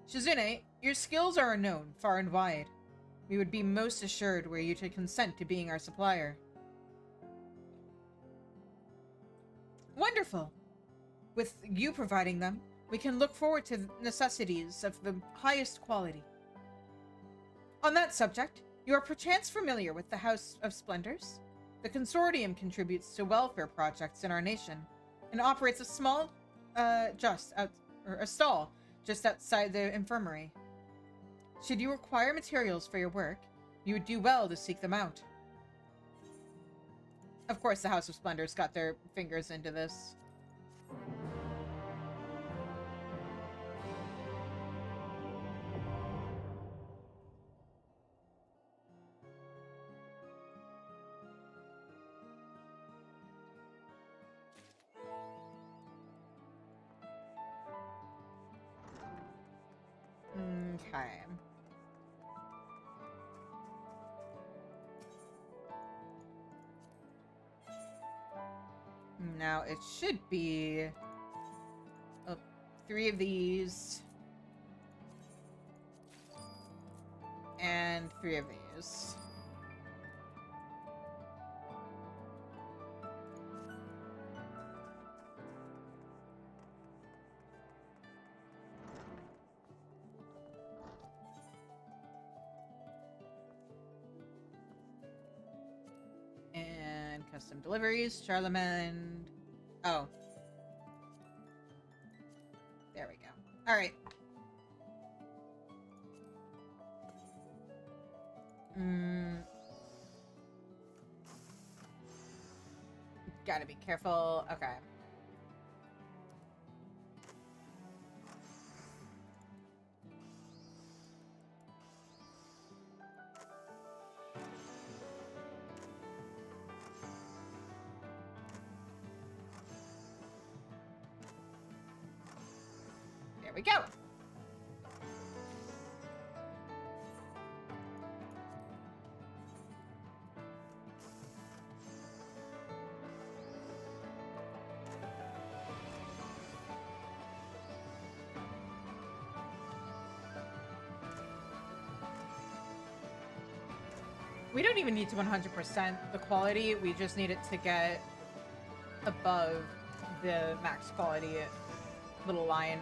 Shizune, your skills are known far and wide. We would be most assured were you to consent to being our supplier. Wonderful! With you providing them, we can look forward to necessities of the highest quality. On that subject, you are perchance familiar with the House of Splendors? The consortium contributes to welfare projects in our nation and operates a small, a stall just outside the infirmary. Should you require materials for your work, you would do well to seek them out. Of course, the House of Splendors got their fingers into this. Okay. Now, it should be 3 of these and 3 of these. And custom deliveries, Charlemagne. Oh. There we go. Alright. Gotta be careful. Okay. There we go. We don't even need to 100% the quality. We just need it to get above the max quality little line.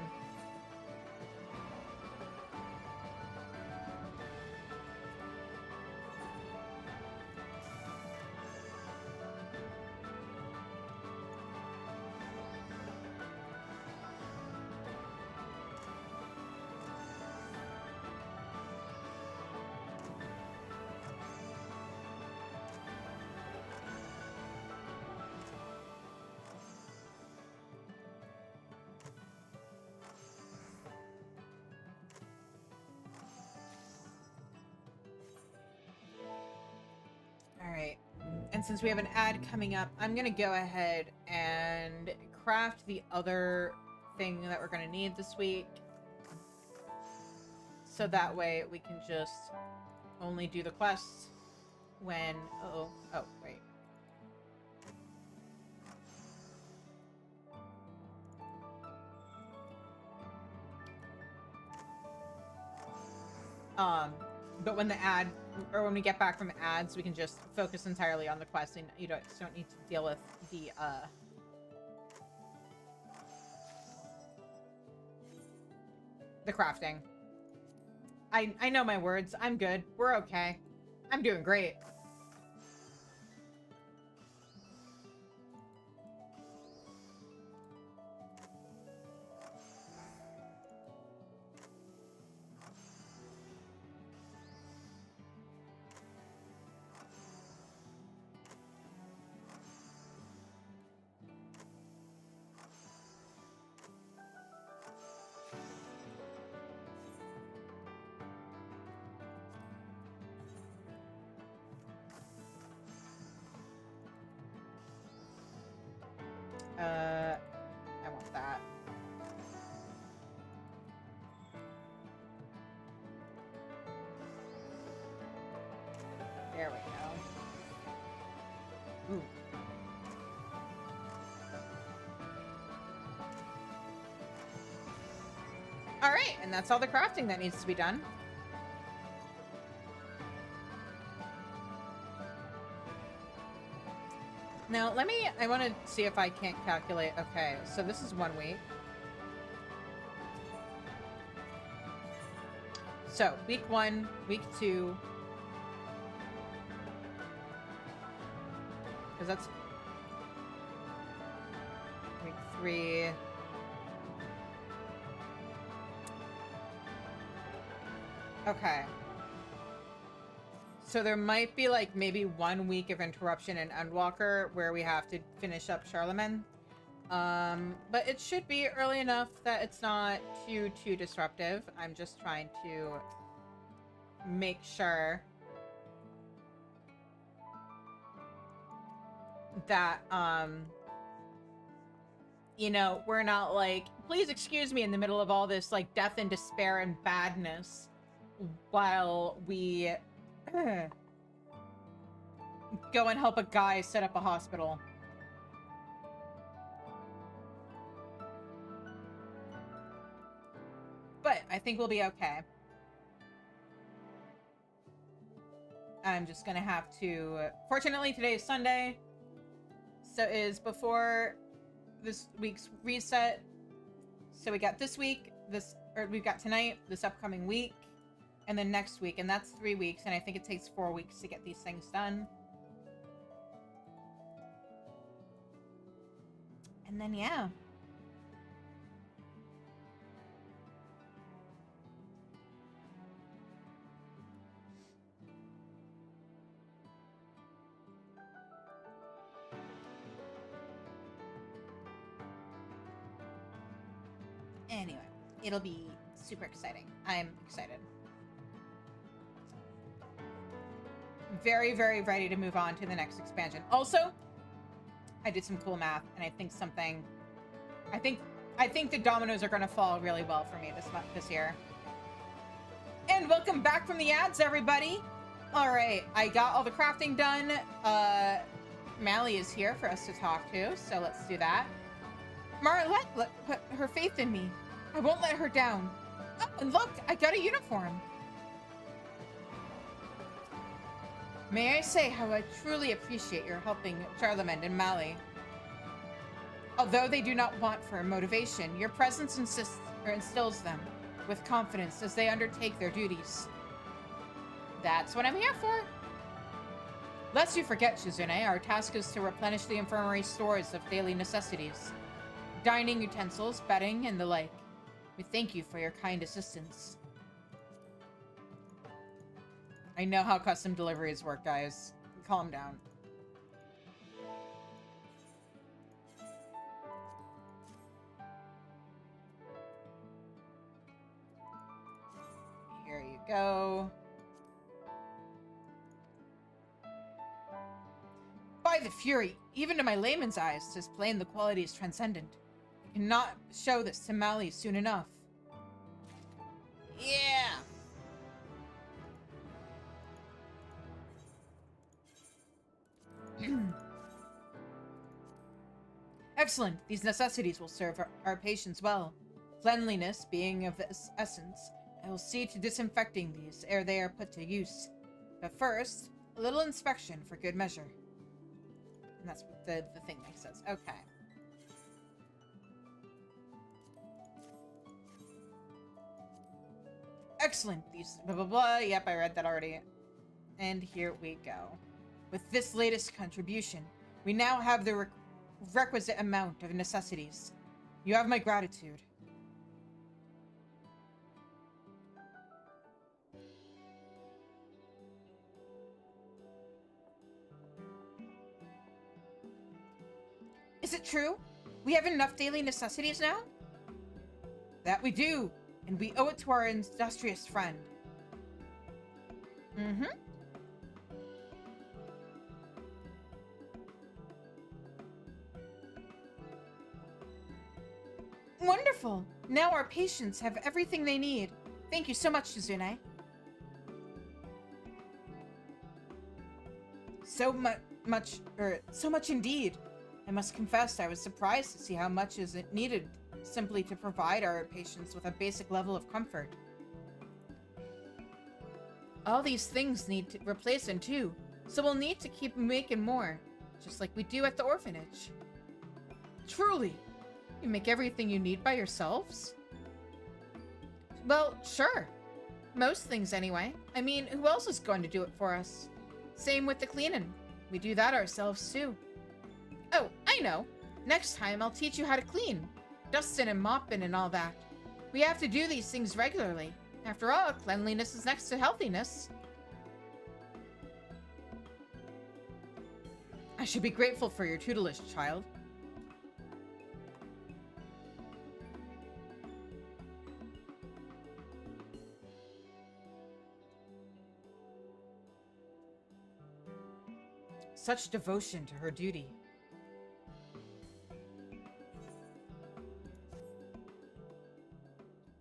since we have an ad coming up, I'm gonna go ahead and craft the other thing that we're gonna need this week. So that way we can just only do the quests when... oh, wait. But when the ad, or when we get back from ads, we can just focus entirely on the quest, and you don't need to deal with the crafting. I know my words. I'm good. We're okay. I'm doing great. I want that. There we go. Ooh. All right, and that's all the crafting that needs to be done. Now, I want to see if I can't calculate. Okay, so this is 1 week. So, week 1, week 2. Because that's week 3. Okay. So there might be like maybe 1 week of interruption in Endwalker where we have to finish up Charlemagne. But it should be early enough that it's not too disruptive. I'm just trying to make sure that, you know, we're not like, please excuse me in the middle of all this like death and despair and badness while we go and help a guy set up a hospital. But I think we'll be okay. I'm just gonna have to... Fortunately, today is Sunday. So it is before this week's reset. So we got this week, we've got tonight, this upcoming week, and then next week, and that's 3 weeks, and I think it takes 4 weeks to get these things done. And then, yeah. Anyway, it'll be super exciting. I'm excited. Very, very ready to move on to the next expansion. Also, I did some cool math, and I think the dominoes are going to fall really well for me this year. And welcome back from the ads, everybody. All right, I got all the crafting done. Mally is here for us to talk to, so let's do that. Mara, put her faith in me. I won't let her down. Oh, and look, I got a uniform. May I say how I truly appreciate your helping Charlemagne and Mally. Although they do not want for motivation, your presence instills them with confidence as they undertake their duties. That's what I'm here for. Lest you forget, Shizune, our task is to replenish the infirmary's stores of daily necessities. Dining utensils, bedding, and the like. We thank you for your kind assistance. I know how custom deliveries work, guys. Calm down. Here you go. By the Fury, even to my layman's eyes, 'tis plain the quality is transcendent. I cannot show this to Mali soon enough. Yeah! Excellent. These necessities will serve our patients well. Cleanliness being of essence, I will see to disinfecting these ere they are put to use. But first, a little inspection for good measure. And that's what the thing that says. Okay. Excellent. These blah blah blah. Yep, I read that already. And here we go. With this latest contribution, we now have the requisite amount of necessities. You have my gratitude. Is it true? We have enough daily necessities now? That we do, and we owe it to our industrious friend. Mm-hmm. Wonderful! Now our patients have everything they need. Thank you so much, Shizune. So much indeed. I must confess I was surprised to see how much is needed simply to provide our patients with a basic level of comfort. All these things need to replacing too, so we'll need to keep making more, just like we do at the orphanage. Truly? You make everything you need by yourselves? Well, sure. Most things anyway. I mean, who else is going to do it for us? Same with the cleaning. We do that ourselves too. Oh, I know. Next time I'll teach you how to clean. Dusting and mopping and all that. We have to do these things regularly. After all, cleanliness is next to healthiness. I should be grateful for your tutelage, child. Such devotion to her duty.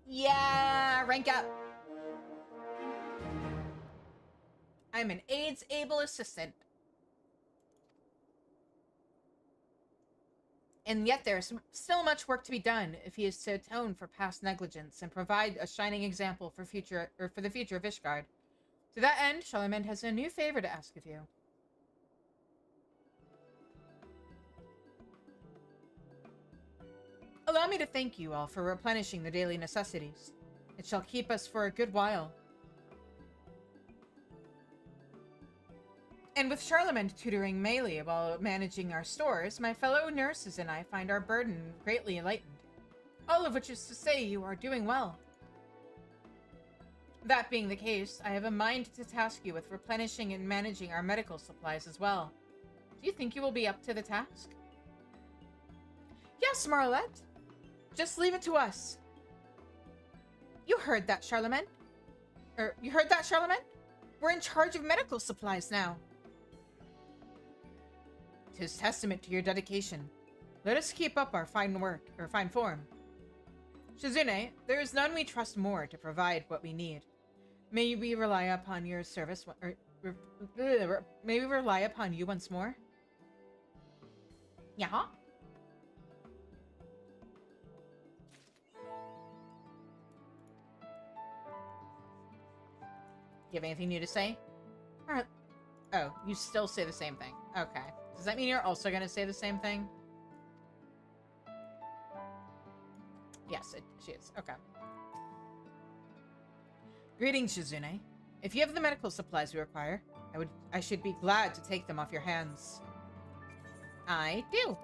Yeah, rank up. I'm an AIDS-able assistant. And yet there's still much work to be done if he is to atone for past negligence and provide a shining example for the future of Ishgard. To that end, Charlemagne has a new favor to ask of you. Allow me to thank you all for replenishing the daily necessities. It shall keep us for a good while. And with Charlemagne tutoring Melee while managing our stores, my fellow nurses and I find our burden greatly lightened. All of which is to say you are doing well. That being the case, I have a mind to task you with replenishing and managing our medical supplies as well. Do you think you will be up to the task? Yes, Marlette. Just leave it to us. You heard that, Charlemagne? You heard that, Charlemagne? We're in charge of medical supplies now. 'Tis testament to your dedication. Let us keep up our fine form. Shizune, there is none we trust more to provide what we need. May we rely upon your service, may we rely upon you once more? Yeah. You have anything new to say? Alright. Oh, you still say the same thing. Okay. Does that mean you're also going to say the same thing? Yes, she is. Okay. Greetings, Shizune. If you have the medical supplies we require, I should be glad to take them off your hands. I do.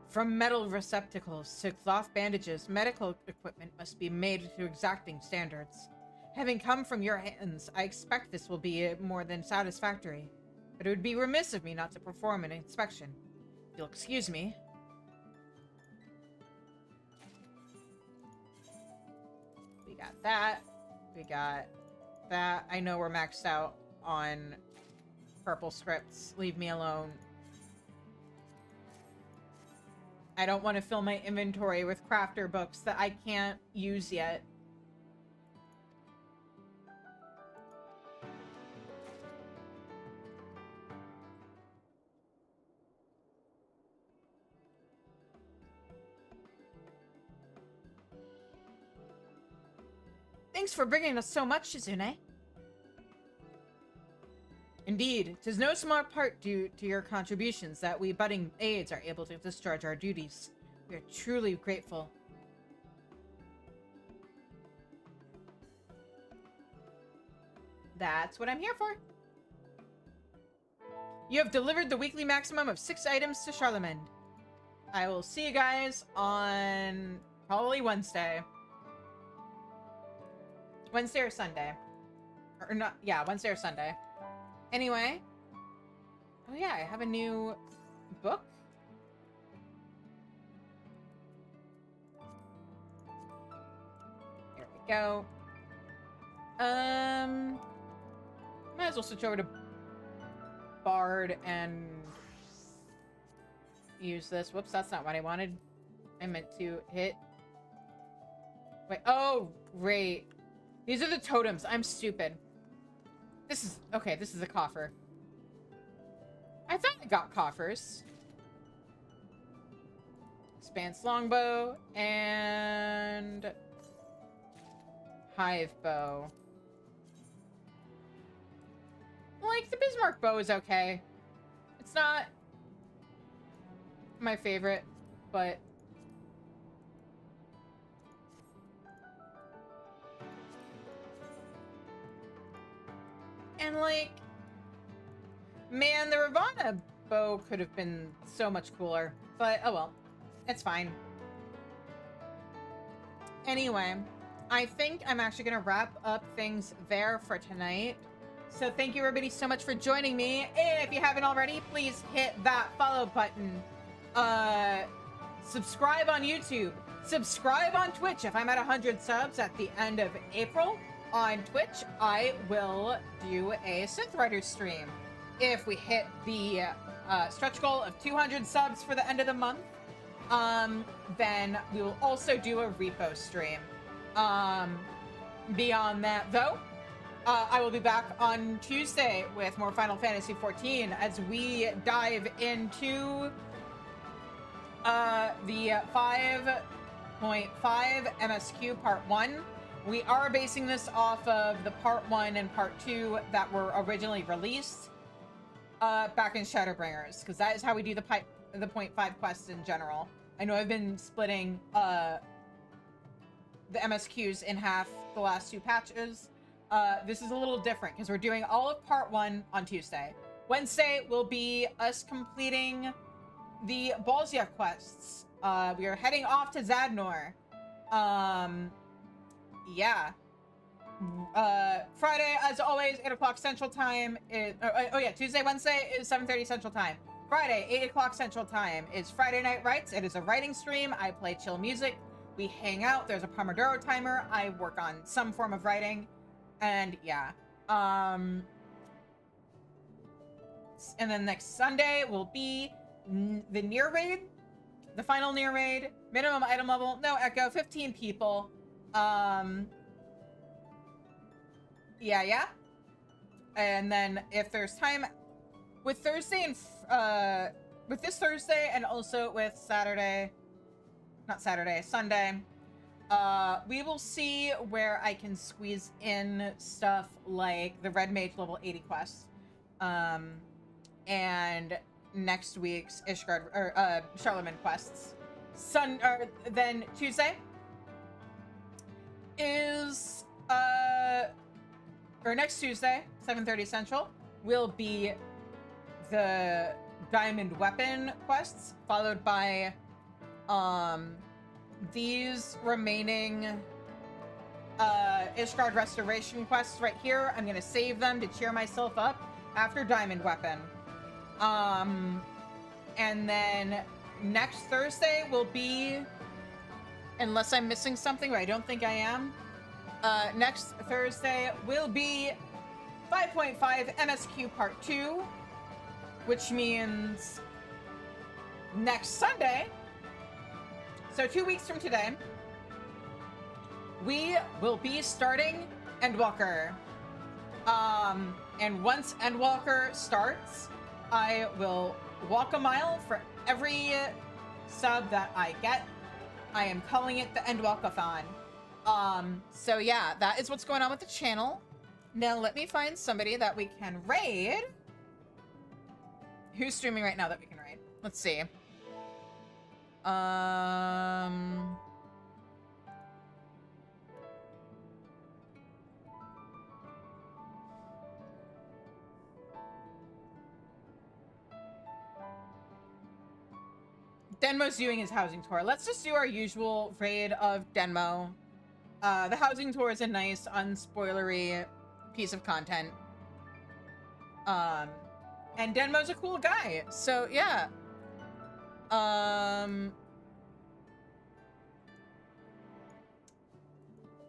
From metal receptacles to cloth bandages, medical equipment must be made to exacting standards. Having come from your hands, I expect this will be more than satisfactory, but it would be remiss of me not to perform an inspection. If you'll excuse me. We got that. We got that I know we're maxed out on purple scripts. Leave me alone. I don't want to fill my inventory with crafter books that I can't use yet. Thanks for bringing us so much, Shizune. Indeed, 'tis no small part due to your contributions that we budding aides are able to discharge our duties. We are truly grateful. That's what I'm here for. You have delivered the weekly maximum of 6 items to Charlemagne. I will see you guys on probably Wednesday. Wednesday or Sunday. Or not, yeah, Wednesday or Sunday. Anyway. Oh yeah, I have a new book. There we go. Might as well switch over to Bard and use this. Whoops, that's not what I wanted. I meant to hit. Wait, oh, right. These are the totems. I'm stupid. This is, okay, this is a coffer. I thought I got coffers. Expanse longbow and hive bow. Like, the Bismarck bow is okay. It's not my favorite, but and like, man, the Ravana bow could have been so much cooler, but oh well, it's fine. Anyway, I think I'm actually gonna wrap up things there for tonight. So thank you everybody so much for joining me. If you haven't already, please hit that follow button. Subscribe on YouTube. Subscribe on Twitch. If I'm at 100 subs at the end of April on Twitch, I will do a Synth Writer stream. If we hit the stretch goal of 200 subs for the end of the month, then we will also do a repo stream. Beyond that, though, I will be back on Tuesday with more Final Fantasy XIV as we dive into the 5.5 MSQ Part 1. We are basing this off of the Part 1 and Part 2 that were originally released back in Shadowbringers, because that is how we do the 0.5 quests in general. I know I've been splitting the MSQs in half the last 2 patches. This is a little different because we're doing all of Part 1 on Tuesday. Wednesday will be us completing the Balzia quests. We are heading off to Zadnor. Yeah. Friday, as always, 8 o'clock Central Time. Tuesday, Wednesday is 7:30 Central Time. Friday, 8 o'clock Central Time is Friday Night Writes. It is a writing stream. I play chill music. We hang out. There's a Pomodoro timer. I work on some form of writing. And yeah. And then next Sunday will be the Near Raid. The final Near Raid. Minimum item level. No echo. 15 people. Yeah. And then if there's time with Thursday and with this Thursday and also with Sunday, we will see where I can squeeze in stuff like the Red Mage level 80 quest, and next week's Ishgard or Charlemagne quests. Then Tuesday is or next Tuesday, 7:30 Central, will be the Diamond Weapon quests, followed by these remaining Ishgard Restoration quests right here. I'm gonna save them to cheer myself up after Diamond Weapon. And then next Thursday will be, unless I'm missing something, but I don't think I am, Next Thursday will be 5.5 MSQ Part 2, which means next Sunday, so 2 weeks from today, we will be starting Endwalker. And once Endwalker starts, I will walk a mile for every sub that I get. I am calling it the Endwalkathon. So yeah, that is what's going on with the channel. Now let me find somebody that we can raid. Who's streaming right now that we can raid? Let's see. Denmo's doing his housing tour. Let's just do our usual raid of Denmo. The housing tour is a nice, unspoilery piece of content. And Denmo's a cool guy, so yeah.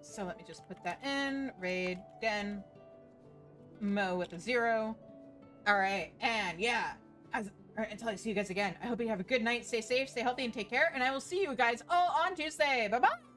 So let me just put that in. Raid Denmo with a 0. All right, and yeah. Until I see you guys again, I hope you have a good night, stay safe, stay healthy, and take care, and I will see you guys all on Tuesday. Bye-bye!